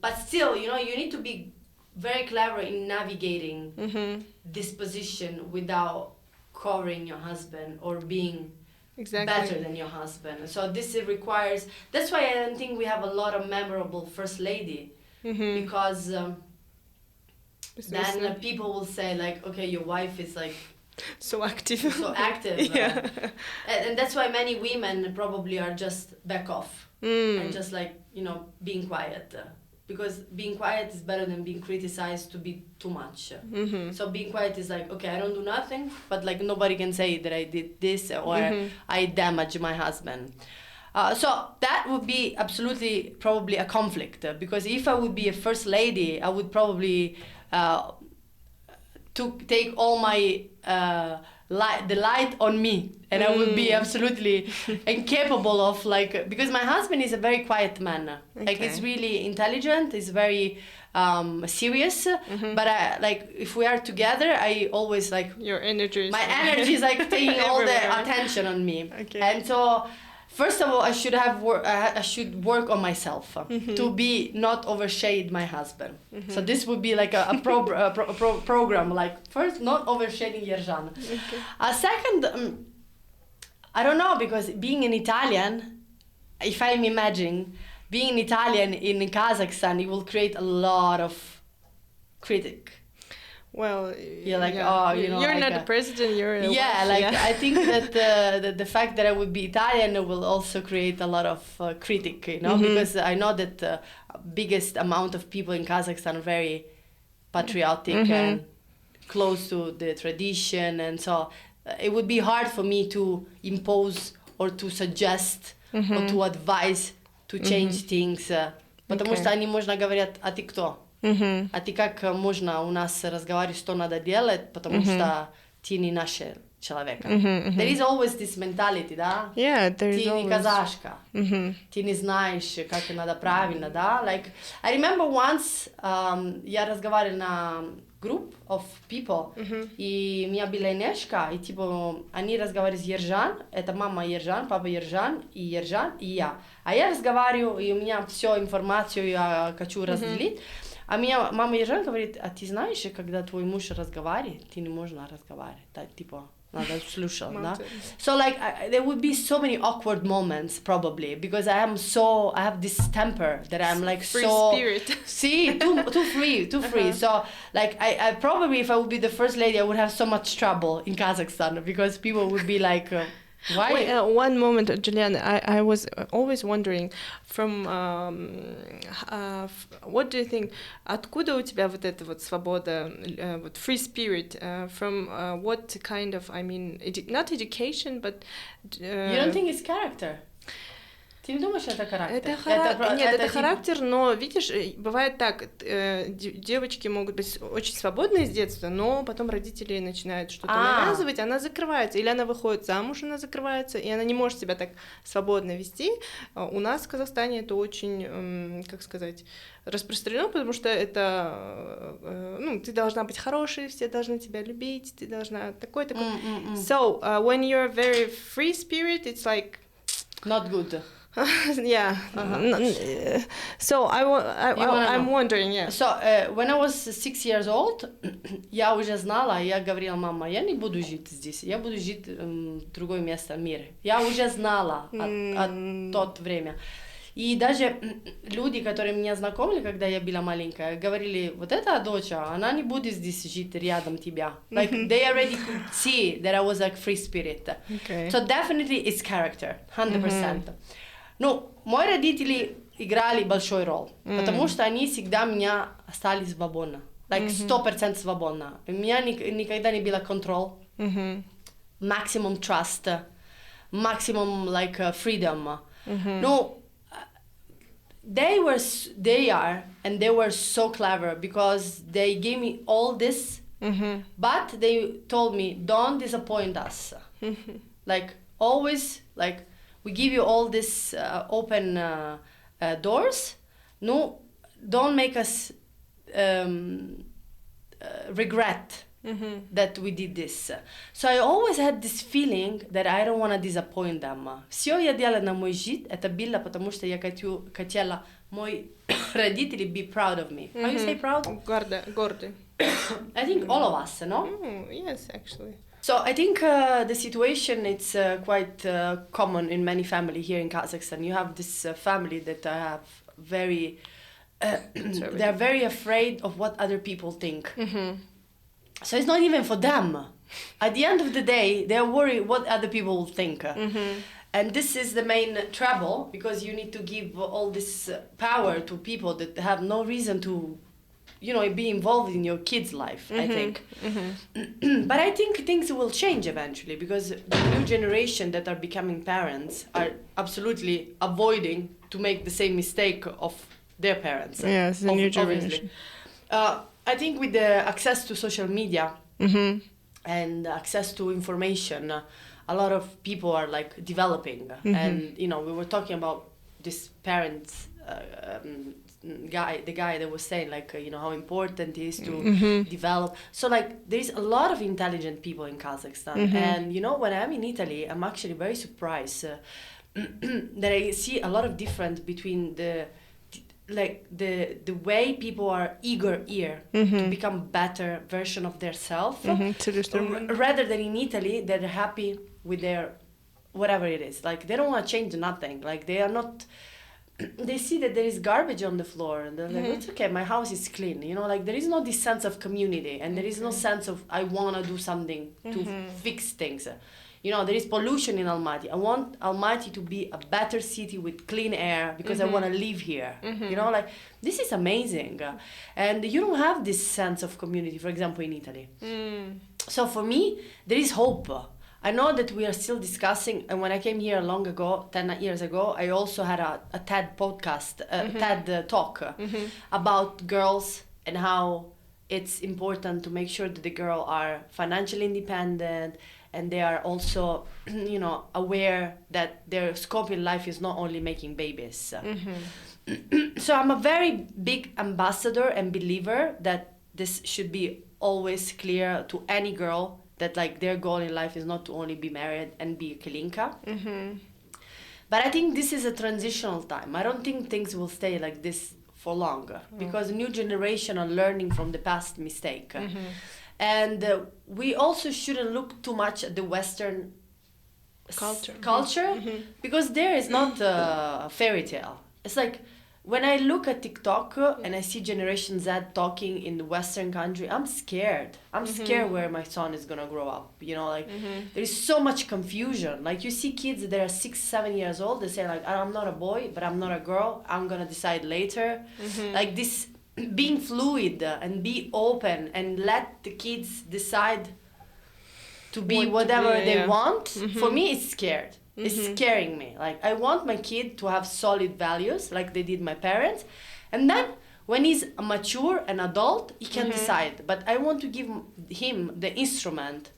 But still, you need to be very clever in navigating this position without covering your husband or being better than your husband. So this requires. That's why I don't think we have a lot of memorable first lady. Because then people will say like, okay, your wife is like
So active.
So active.
Yeah.
And that's why many women probably are just back off and just like, you know, being quiet. Because being quiet is better than being criticized to be too much. So being quiet is like, okay, I don't do nothing, but like nobody can say that I did this or I damaged my husband. So that would be absolutely probably a conflict, because if I would be a first lady, I would probably to take all my the light on me, and I would be absolutely incapable of like, because my husband is a very quiet man. Like he's really intelligent, he's very serious, but like if we are together, I always like
Your energy.
My energy is like taking all the attention on me, and so. First of all, I should work on myself to be not overshade my husband. So this would be like a program. Like first, not overshading Yerzhan. Second, I don't know, because being an Italian, if I'm imagining being an Italian in Kazakhstan, it will create a lot of critic.
Well,
you're like, oh, you know,
you're
like
not the president. You're
I think that the fact that I would be Italian will also create a lot of critic, you know, because I know that the biggest amount of people in Kazakhstan are very patriotic and close to the tradition, and so it would be hard for me to impose or to suggest or to advise to change things, потому что они, можно говорят, а ты кто? А ты как можно у нас разговаривать, что надо делать, потому что ты не наш человек. There is always this mentality, да?
Yeah, there is
always. Ты не казашка, ты не знаешь, как надо правильно, да? Like, I remember once я разговаривала на group of people, и у меня была Инешка, и типа они разговаривали с Ержан, это мама Ержан, папа Ержан, и я. А я разговариваю, и у меня всю информацию я хочу разделить. А меня мама Ержан говорит, а ты знаешь, когда твой муж разговаривает, ты не можешь разговаривать, да, типа, надо слушать, да? So like, there would be so many awkward moments probably, because I have this temper that I'm like
free spirit.
See, too free. So like, I probably, if I would be the first lady, I would have so much trouble in Kazakhstan, because people would be like, why?
Wait, one moment, Juliana. I was always wondering, from what do you think? Откуда у тебя вот эта вот свобода, вот free spirit? From what kind of? I mean, not education, but.
You don't think it's character? Ты не думаешь, это характер?
Это характер, но, видишь, бывает так, девочки могут быть очень свободны с детства, но потом родители начинают что-то навязывать, она закрывается, или она выходит замуж, она закрывается, и она не может себя так свободно вести. У нас в Казахстане это очень, как сказать, распространено, потому что это, ну, ты должна быть хорошей, все должны тебя любить, ты должна такой. So, when you're very free spirit, it's like...
Not good.
Yeah. So I'm wondering, yeah.
So when I was 6 years old, я уже знала, я говорила, мама, я не буду жить здесь, я буду жить в другое место в мире. Я уже знала от тот время. И даже люди, которые меня знакомили, когда я была маленькая, говорили, вот эта дочь, она не будет здесь жить рядом тебя. Like, they already could see that I was like free spirit.
Okay.
So definitely it's character, 100%. Ну, мои родители играли большую роль, потому что они всегда меня оставили свободно. Like, 100% свободно. У меня никогда не было контроль, maximum trust, maximum like freedom. Ну, they were so clever, because they gave me all this, but they told me, don't disappoint us. Like, always, like, we give you all this open doors. No, don't make us regret that we did this. So I always had this feeling that I don't want to disappoint them. Все я делала на мой жизнь, это было потому что я хотела мои родители be proud of me. How you say proud?
Горды.
I think all of us, no?
Yes, actually.
So I think the situation, it's quite common in many families here in Kazakhstan. You have this family that have very, they're very afraid of what other people think. So it's not even for them. At the end of the day, they're worried what other people will think. And this is the main trouble, because you need to give all this power to people that have no reason to, be involved in your kid's life, I think. But I think things will change eventually, because the new generation that are becoming parents are absolutely avoiding to make the same mistake of their parents.
Yes, the new generation.
I think with the access to social media and access to information, a lot of people are like developing. And, we were talking about this parents guy, the guy that was saying like, how important it is to develop. So like there's a lot of intelligent people in Kazakhstan. And, when I'm in Italy, I'm actually very surprised that I see a lot of difference between the way people are eager here to become better version of their self, rather than in Italy, they're happy with their whatever it is. Like they don't want to change nothing. Like they are not. They see that there is garbage on the floor, and they're like, "It's okay, my house is clean." Like there is no this sense of community, and there is no sense of I want to do something to fix things. There is pollution in Almaty. I want Almaty to be a better city with clean air because I want to live here. Like this is amazing. And you don't have this sense of community, for example, in Italy. So for me, there is hope. I know that we are still discussing, and when I came here long ago, 10 years ago, I also had a TED podcast, TED talk about girls and how it's important to make sure that the girls are financially independent, and they are also, aware that their scope in life is not only making babies. So I'm a very big ambassador and believer that this should be always clear to any girl that like their goal in life is not to only be married and be a kilinka. But I think this is a transitional time. I don't think things will stay like this for long, because new generation are learning from the past mistake. And we also shouldn't look too much at the Western culture because there is not a fairy tale. It's like when I look at TikTok and I see Generation Z talking in the Western country, I'm scared. I'm scared where my son is gonna grow up. There is so much confusion. Like you see kids that are 6, 7 years old. They say like, I'm not a boy, but I'm not a girl. I'm gonna decide later. Like this. Being fluid and be open and let the kids decide to be whatever they want, for me it's scared. It's scaring me. Like I want my kid to have solid values like they did my parents, and then when he's mature and adult he can decide, but I want to give him the instrument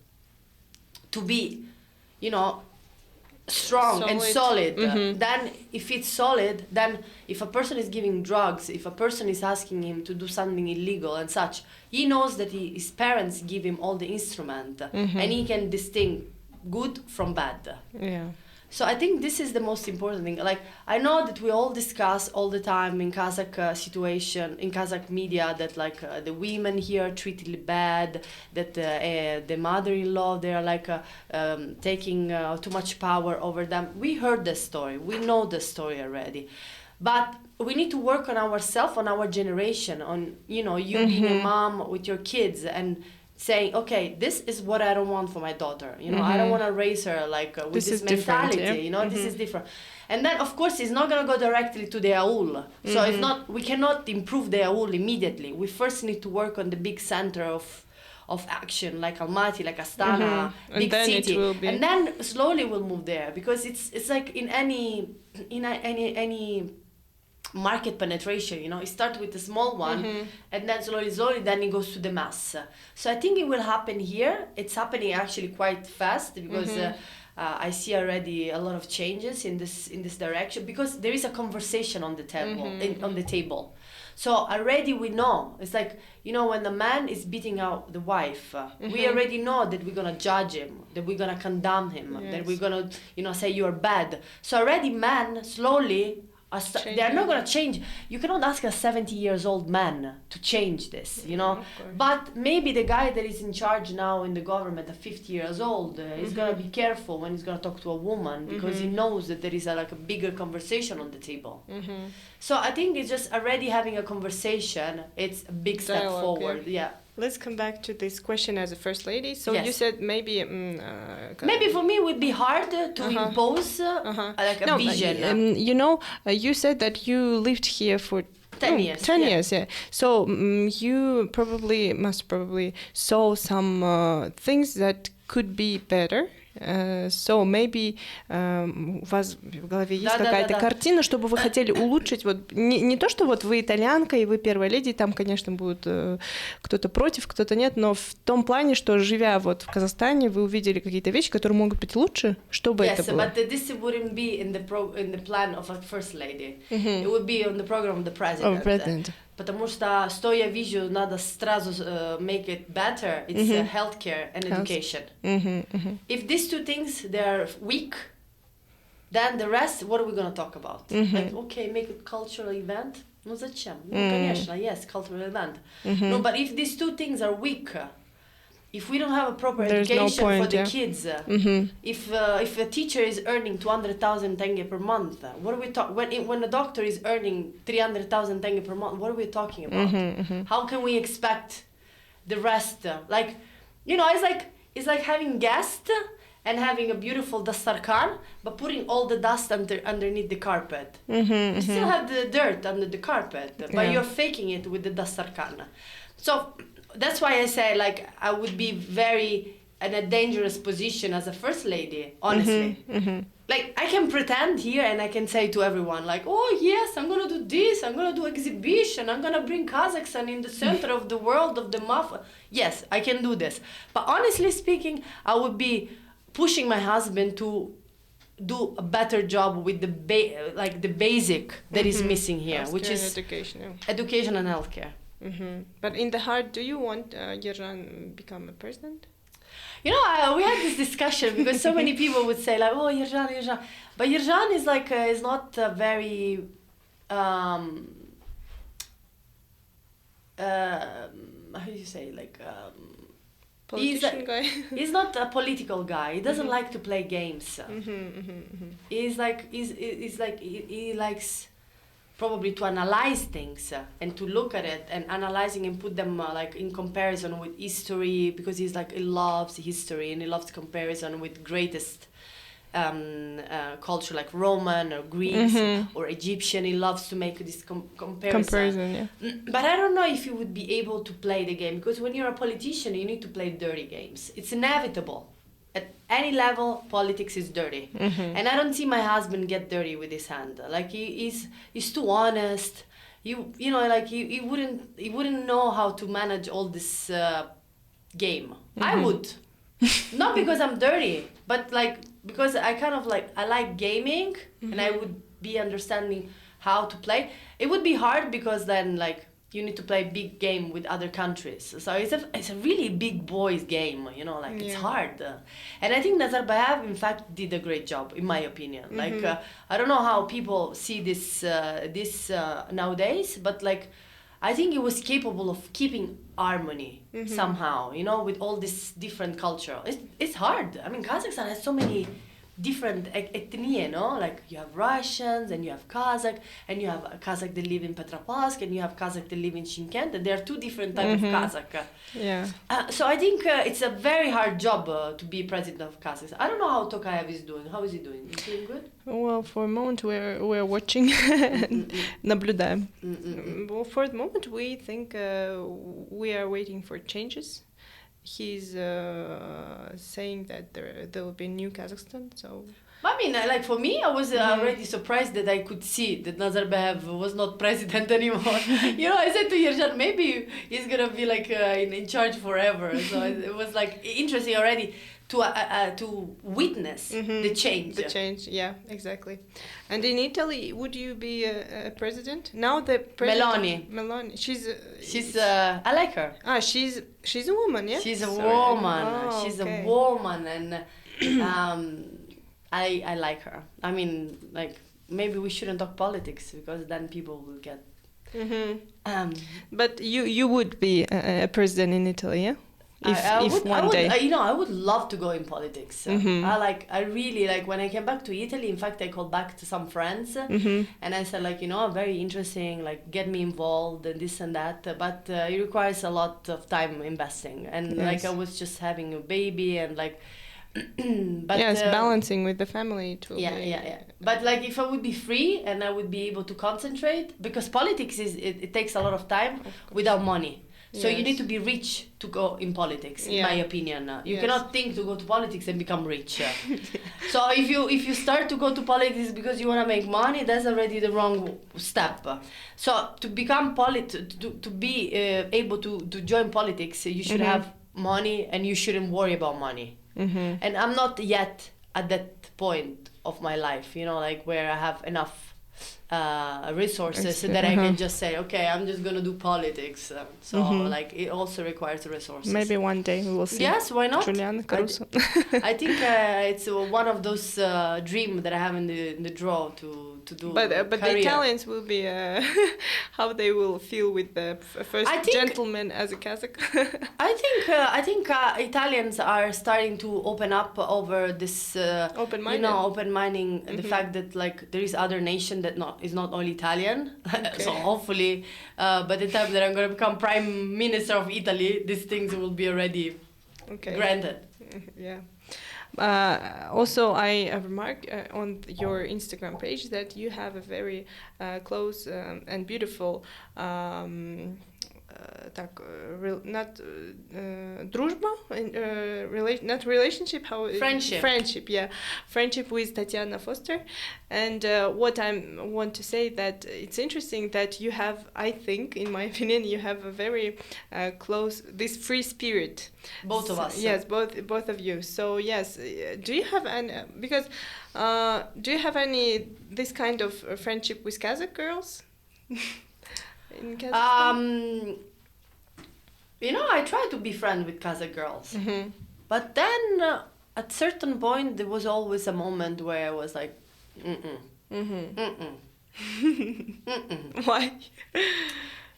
to be strong and solid. Then if it's solid, then if a person is giving drugs, if a person is asking him to do something illegal and such, he knows that his parents give him all the instrument and he can distinguish good from bad. So I think this is the most important thing. Like I know that we all discuss all the time in Kazakh situation, in Kazakh media, that like the women here are treated bad, that the mother-in-law, they are like taking too much power over them. We heard the story. We know the story already. But we need to work on ourselves, on our generation, on you being a mom with your kids and saying, okay, this is what I don't want for my daughter. I don't want to raise her like with this mentality. This is different. And then, of course, it's not going to go directly to the aul. So it's not. We cannot improve the aul immediately. We first need to work on the big center of action, like Almaty, like Astana, big city, and then slowly we'll move there, because it's like in any market penetration, it starts with a small one and then slowly then it goes to the mass. So I think it will happen here. It's happening actually quite fast, because I see already a lot of changes in this direction, because there is a conversation on the table. So already we know, it's like, when the man is beating out the wife, we already know that we're gonna judge him, that we're gonna condemn him, that we're gonna say you're bad. So already men slowly they're not going to change. You cannot ask a 70-year-old man to change this, But maybe the guy that is in charge now in the government at 50 years old is going to be careful when he's going to talk to a woman, because he knows that there is a bigger conversation on the table. So I think it's just already having a conversation. It's a big step forward. Yeah.
Let's come back to this question as a first lady. So
Yes.
you said maybe
Maybe for me it would be hard to impose like a vision.
You know, you said that you lived here for
10 years.
10 years, yeah. So you must probably saw some things that could be better. So maybe у вас в голове есть какая-то картина, чтобы вы хотели улучшить. Вот не то, что вот вы итальянка и вы первая леди, там, конечно, будет кто-то против, кто-то нет, но в том плане, что живя вот в Казахстане, вы увидели какие-то вещи, которые могут быть лучше, чтобы это было.
Yes, but this wouldn't be in the plan of a first lady. It would be on the program of the president. Потому что, что я вижу, надо сразу make it better, it's healthcare and education. If these two things, they are weak, then the rest, what are we going to talk about? Like, okay, make it cultural event? Ну зачем? Ну, конечно, yes, cultural event. No, but if these two things are weak, if we don't have a proper education for the kids, if a teacher is earning 200,000 tenge per month, what are we talking? When a doctor is earning 300,000 tenge per month, what are we talking about? How can we expect the rest? Like, you know, it's like having guests and having a beautiful dastarkan, but putting all the dust underneath the carpet. You still have the dirt under the carpet, but you're faking it with the dastarkan. So that's why I say, like, I would be very in a dangerous position as a first lady, honestly. Like, I can pretend here and I can say to everyone, like, oh yes, I'm gonna do this, I'm gonna do exhibition, I'm gonna bring Kazakhstan in the center of the world of the mafia. Yes, I can do this. But honestly speaking, I would be pushing my husband to do a better job with the basic that is missing here, which is education and healthcare.
But in the heart, do you want Yerjan become a president?
You know, we had this discussion because so many people would say like, oh, Yerjan. But Yerjan is like, is not very, how do you say, like,
politician guy?
He's not a political guy. He doesn't like to play games. He likes probably to analyze things and to look at it and analyzing and put them like in comparison with history, because he loves history and he loves comparison with greatest culture like Roman or Greeks or Egyptian. He loves to make this comparison. But I don't know if you would be able to play the game, because when you're a politician, you need to play dirty games. It's inevitable. At any level, politics is dirty, and I don't see my husband get dirty with his hand. Like he's too honest. You know, like he wouldn't know how to manage all this game. I would, not because I'm dirty, but like because I kind of like I like gaming, and I would be understanding how to play. It would be hard because then like you need to play big game with other countries. So it's a really big boys game, you know, like it's hard. And I think Nazarbayev, in fact, did a great job, in my opinion. Like, I don't know how people see this nowadays, but like, I think he was capable of keeping harmony somehow, you know, with all this different culture. It's hard. I mean, Kazakhstan has so many different ethnies, no? Like you have Russians and you have Kazakh, and you have Kazakh that live in Petropavlovsk, and you have Kazakh that live in Shymkent, and there are two different types of Kazakh. So I think it's a very hard job to be president of Kazakhstan. I don't know how Tokayev is doing. How is he doing? Is he doing good?
Well, for a moment we're watching, наблюдаем. Well, for the moment we think we are waiting for changes. He's saying that there will be a new Kazakhstan, so...
I mean, like for me, I was already surprised that I could see that Nazarbayev was not president anymore. You know, I said to Yerjan, maybe he's gonna be like in charge forever. So it was like interesting already to witness the change.
The change, yeah, exactly. And in Italy, would you be a president? Now the president... Meloni. She's
I like her.
She's a woman, yeah?
She's a woman. She's a woman, and I like her. I mean, like, maybe we shouldn't talk politics, because then people will get...
But you would be a president in Italy, yeah?
I would love to go in politics. I really like when I came back to Italy. In fact, I called back to some friends and I said very interesting, like get me involved and this and that. But it requires a lot of time investing, and I was just having a baby and but
balancing with the family too.
Yeah. But if I would be free and I would be able to concentrate, because politics it takes a lot of time without money. So you need to be rich to go in politics, in my opinion. You cannot think to go to politics and become rich. So if you start to go to politics because you want to make money, that's already the wrong step. So to become to be able to join politics, you should have money and you shouldn't worry about money. And I'm not yet at that point of my life, where I have enough resources so that I can just say, okay, I'm just gonna do politics. It also requires resources.
Maybe one day we will see.
Yes, why not?
Джулиана Карусо.
I think it's one of those dreams that I have in the draw to do.
But the Italians will be how they will feel with the first gentleman as a Kazakh.
I think Italians are starting to open up over this open-minding the fact that there is other nation that is not only Italian. Okay. So hopefully by the time that I'm going to become Prime Minister of Italy, these things will be already granted.
Yeah. Also, I remarked on your Instagram page that you have a very close and beautiful not relationship, friendship with Tatiana Foster. And what I want to say that it's interesting that you have, I think, in my opinion, you have a very close, this free spirit.
Both of us.
Yes, both of you. So yes, do you have any this kind of friendship with Kazakh girls? In Kazakhstan?
I try to be friends with Kazakh girls, but then at certain point there was always a moment where I was like,
Why?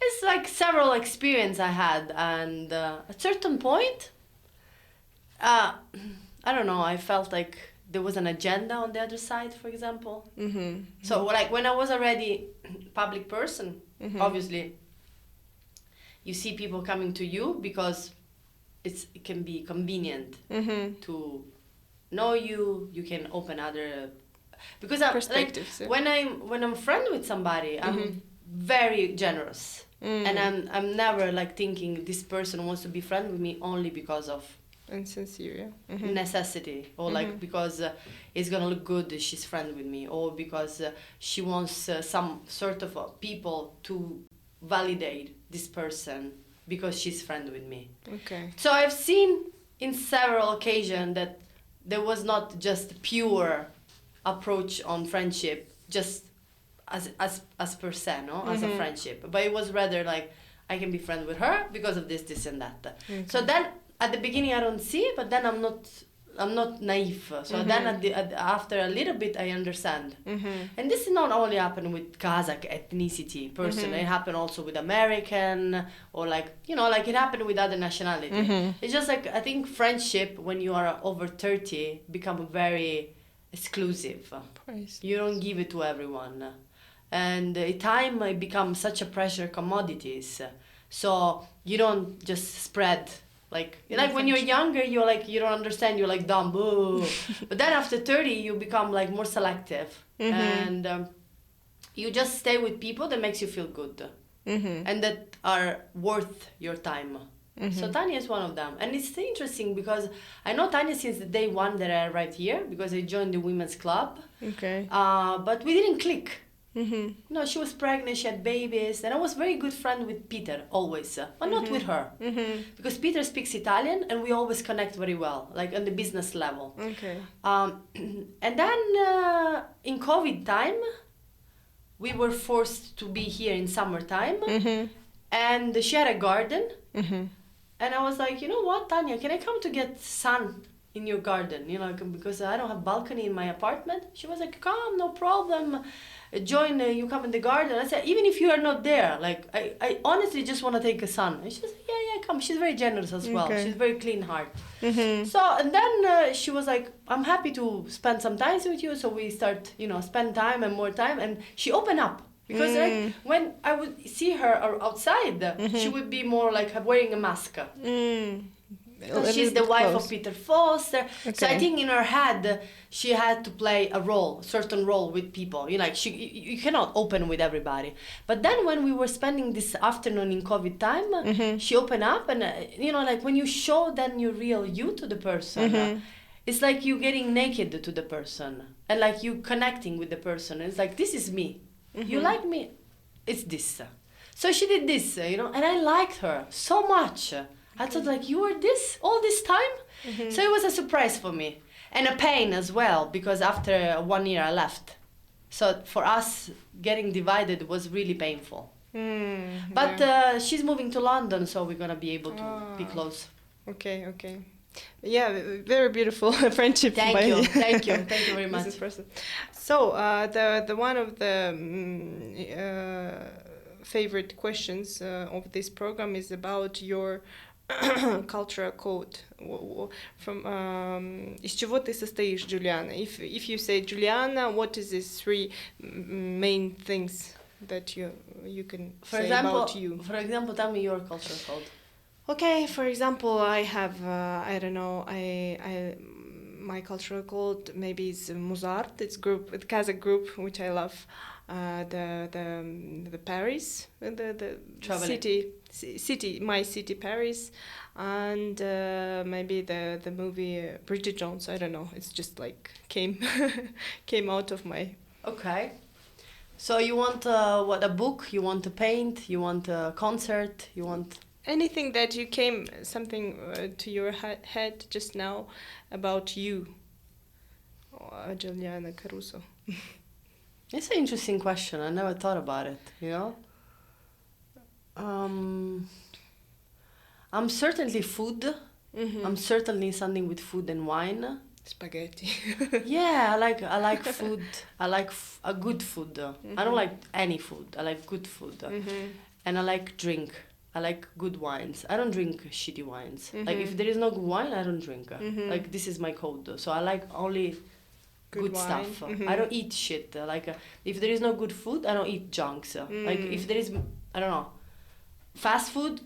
It's several experiences I had, and at certain point, I don't know, I felt like there was an agenda on the other side, for example. So when I was already public person, obviously you see people coming to you because it can be convenient to know you. You can open other because
perspectives.
When I'm friend with somebody, I'm very generous, and I'm never thinking this person wants to be friend with me only because of
insincere
necessity, or because it's gonna look good if she's friend with me, or because she wants some sort of people to validate this person because she's friend with me.
Okay.
So I've seen in several occasions that there was not just pure approach on friendship, just as per se, as a friendship, but it was rather I can be friend with her because of this and that. So then at the beginning I don't see, but then I'm not naive. So then after a little bit I understand. And this is not only happen with Kazakh ethnicity person. It happened also with American, or it happened with other nationality. It's just I think friendship when you are over 30 become very exclusive. You don't give it to everyone, and time it becomes such a pressure commodities. So you don't just spread. When you're younger, you don't understand, you're dumb, but then after 30 you become more selective, and you just stay with people that makes you feel good, and that are worth your time. So Tanya is one of them, and it's interesting because I know Tanya since the day one that I arrived here, because I joined the women's club. But we didn't click. No, she was pregnant, she had babies, and I was very good friend with Peter always, but not with her, because Peter speaks Italian and we always connect very well, on the business level. And then in COVID time, we were forced to be here in summertime, and she had a garden, and I was like, you know what, Tanya, can I come to get sun in your garden, you know, because I don't have balcony in my apartment. She was like, come, no problem, join, you come in the garden. I said, even if you are not there, like, I honestly just want to take a sun. And she said, yeah, come. She's very generous as well. She's very clean heart. So, and then she was like, I'm happy to spend some time with you. So we start, you know, spend time and more time. And she opened up. Because like, when I would see her outside, she would be more like wearing a mask. She's the wife of Peter Foster. So I think in her head, she had to play a role, certain role with people. You like you cannot open with everybody. But then when we were spending this afternoon in COVID time, she opened up, and you know, like when you show then your real you to the person, it's like you getting naked to the person, and like you connecting with the person. It's like, this is me. You like me? It's this. So she did this, you know, and I liked her so much. I thought, like, you were this all this time? So it was a surprise for me. And a pain as well, because after 1 year I left. So for us, getting divided was really painful. But she's moving to London, so we're going to be able to be close.
Okay. Yeah, very beautiful friendship.
Thank you very much.
So the one of the favorite questions of this program is about your cultural code. From из чего ты состоишь, Джулиана? If you say Juliana, what is these three main things that you can say about you?
For example, tell me your cultural code.
Okay, for example, I have I don't know, my cultural code maybe is Muzart. It's Kazakh group which I love. The Paris, the city, my city Paris, and maybe the movie Bridget Jones. I don't know. It's just like came out of my.
Okay. So you want what, a book? You want to paint? You want a concert? You want
anything that you came something to your head just now about you, Джулиана Карусо.
It's an interesting question. I never thought about it, you know? I'm certainly food. I'm certainly something with food and wine.
Spaghetti.
Yeah, I like food. I like a good food. I don't like any food. I like good food. And I like drink. I like good wines. I don't drink shitty wines. Like if there is no good wine, I don't drink. Like this is my code. So I like only good stuff. I don't eat shit. Like if there is no good food, I don't eat junks. Like if there is, I don't know, fast food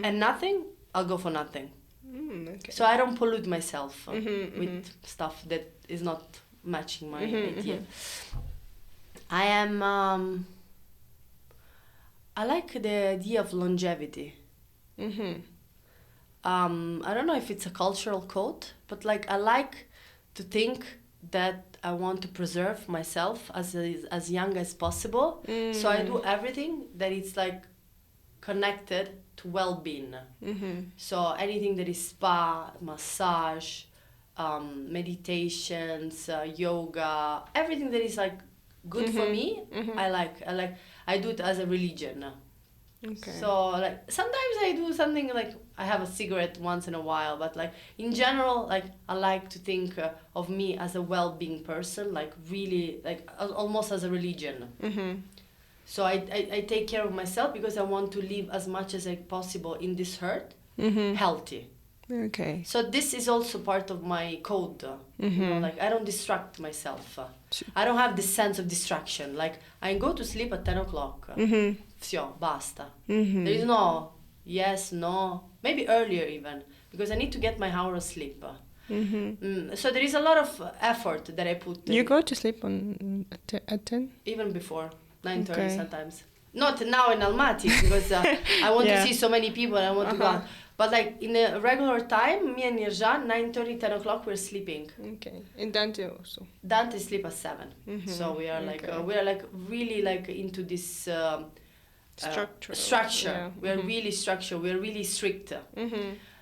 and nothing, I'll go for nothing. Okay. So I don't pollute myself with stuff that is not matching my idea. I am. I like the idea of longevity. I don't know if it's a cultural code, but like I like to think that I want to preserve myself as young as possible. So I do everything that is like connected to well-being. So anything that is spa, massage, meditations, yoga, everything that is like good for me, I do it as a religion. Okay. So like sometimes I do something like I have a cigarette once in a while, but like in general, like I like to think of me as a well-being person, like really like almost as a religion. So I take care of myself because I want to live as much as possible in this earth healthy.
Okay.
So this is also part of my code. You know, like I don't distract myself. I don't have this sense of distraction. Like I go to sleep at 10 o'clock. Всё, basta. There is no yes, no, maybe earlier even, because I need to get my hour of sleep. So there is a lot of effort that I put in.
You go to sleep at 10?
Even before, 9:30 sometimes. Not now in Almaty, because I want to see so many people and I want to go out. But like in a regular time, me and Nirjan, 9:30, 10 o'clock, we're sleeping.
Okay. And Dante also?
Dante sleep at 7. So we are like, really like into this structure. Yeah. We are really structured. We are really strict.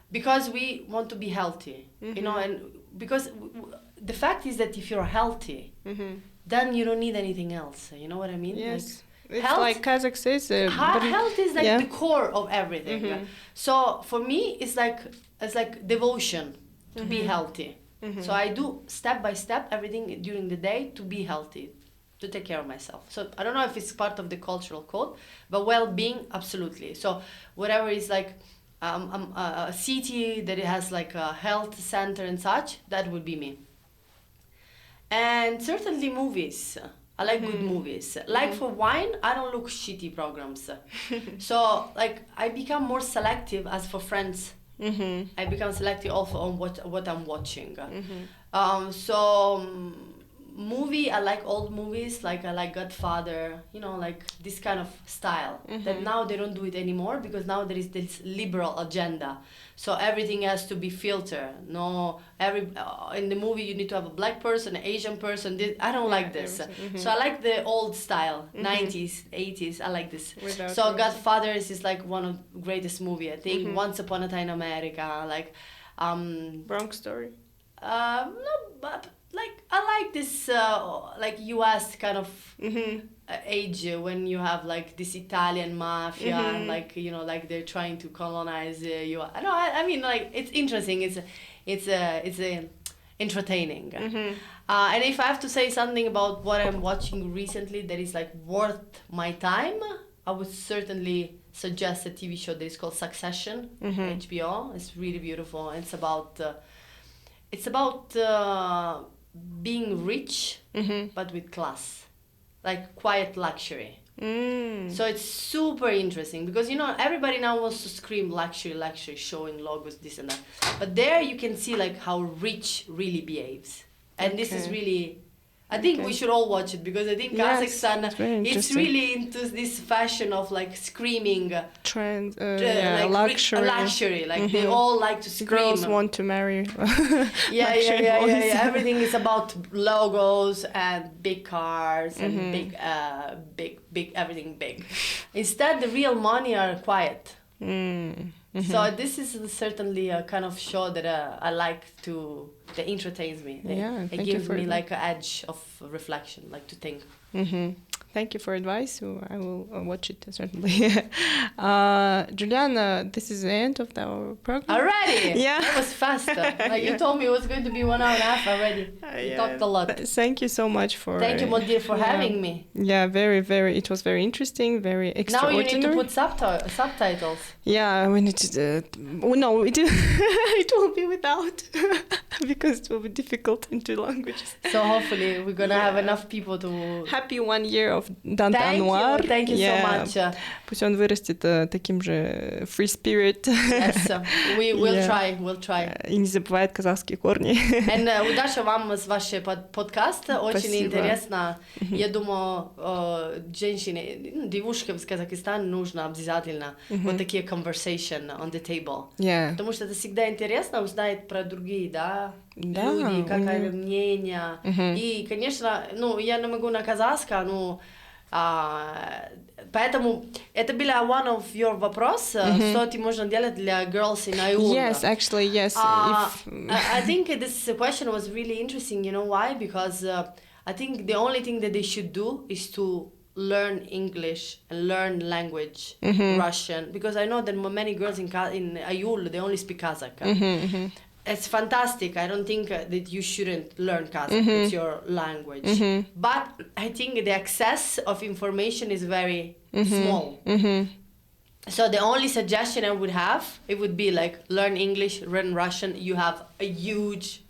Because we want to be healthy, you know, and because the fact is that if you're healthy, then you don't need anything else. You know what I mean?
Yes. Like, it's like Kazakh says.
Health is like the core of everything. So for me, it's like devotion to be healthy. So I do step by step everything during the day to be healthy, to take care of myself. So I don't know if it's part of the cultural code, but well-being, absolutely. So whatever is like a city that it has like a health center and such, that would be me. And certainly movies. I like good movies. Like for wine, I don't look shitty programs. So like I become more selective as for friends. I become selective also on what I'm watching. Movie, I like old movies, like I like Godfather, you know, like this kind of style. That now they don't do it anymore because now there is this liberal agenda. So everything has to be filtered. No, in the movie you need to have a black person, an Asian person. I don't like this. So I like the old style, 90s, 80s. I like this. So Godfather is like one of the greatest movie. I think Once Upon a Time in America, like
Bronx Story.
No, but like I like this like US kind of age when you have like this Italian mafia and like, you know, like they're trying to colonize US. I mean like it's interesting. It's entertaining. And if I have to say something about what I'm watching recently that is like worth my time, I would certainly suggest a TV show that is called Succession, HBO. It's really beautiful. It's about being rich, but with class, like quiet luxury. So it's super interesting because, you know, everybody now wants to scream luxury, showing logos, this and that. But there you can see like how rich really behaves. And this is really, I think we should all watch it because I think Kazakhstan, it's really into this fashion of like screaming
trend,
like luxury. Like they all like to scream.
Girls want to marry.
Yeah. Everything is about logos and big cars and big everything big. Instead, the real money are quiet. So this is certainly a kind of show that I like that entertains me. It gives me like an edge of reflection, like to think.
Thank you for advice. I will watch it certainly. Juliana, this is the end of our program.
Already?
Yeah.
That was fast. Like you told me it was going to be 1 hour and a half already. You talked a lot.
Thank you so much for...
Thank you, Modir, for having me.
Yeah, very, it was very interesting, very extraordinary.
Now you need to put subtitles.
Yeah, we need to... no, it will be without because it will be difficult in 2 languages.
So hopefully we're going to have enough people to...
Happy 1 year of Dante Anwar.
Thank you so much.
Пусть он вырастет таким же free spirit.
Yes, we'll try.
И не забывает казахские корни.
And удачи вам с вашей подкаст. Очень интересно. Я думаю, женщине, девушке из Казахстана нужно обязательно вот такие conversation on the table. Потому что это всегда интересно узнать про другие, люди, какое мнение. И, конечно, я не могу на казахском, поэтому это была one of your вопрос, что ты можно делать для girls in Ayur.
Yes, actually, yes.
I think this question was really interesting. You know why? Because I think the only thing that they should do is to learn English and learn language, Russian, because I know that many girls in Ayur, they only speak Kazakh. It's fantastic. I don't think that you shouldn't learn Kazakh. It's your language. But I think the access of information is very small. So the only suggestion I would have, it would be like learn English, learn Russian. You have a huge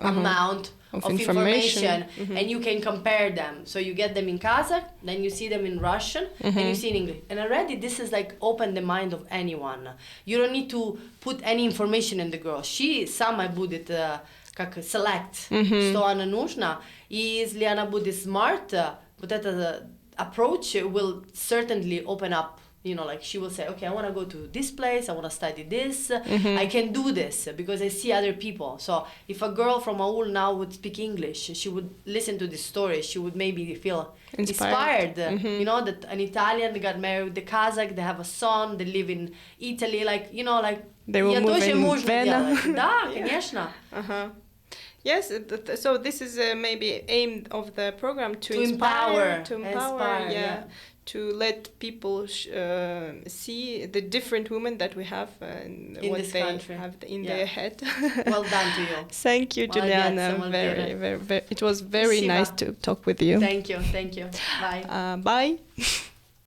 amount of information and you can compare them. So you get them in Kazakh, then you see them in Russian, and you see in English. And already this is like open the mind of anyone. You don't need to put any information in the girl. She сама будет как select, что она нужна. И если она будет smart, вот этот approach will certainly open up. You know, like she will say, okay, I want to go to this place, I want to study this, I can do this because I see other people. So if a girl from Aul now would speak English, she would listen to this story, she would maybe feel inspired. You know, that an Italian got married with the Kazakh, they have a son, they live in Italy, like, you know, like...
They will move in Vienna.
Да, конечно.
Yes, so this is maybe aim of the program to inspire, to let people see the different women that we have and
in
what
this
they
country.
have in their head.
Well done to you.
Thank you, Juliana. Very, it was very
Спасибо.
nice to talk with you.
Thank you. Bye.
Bye.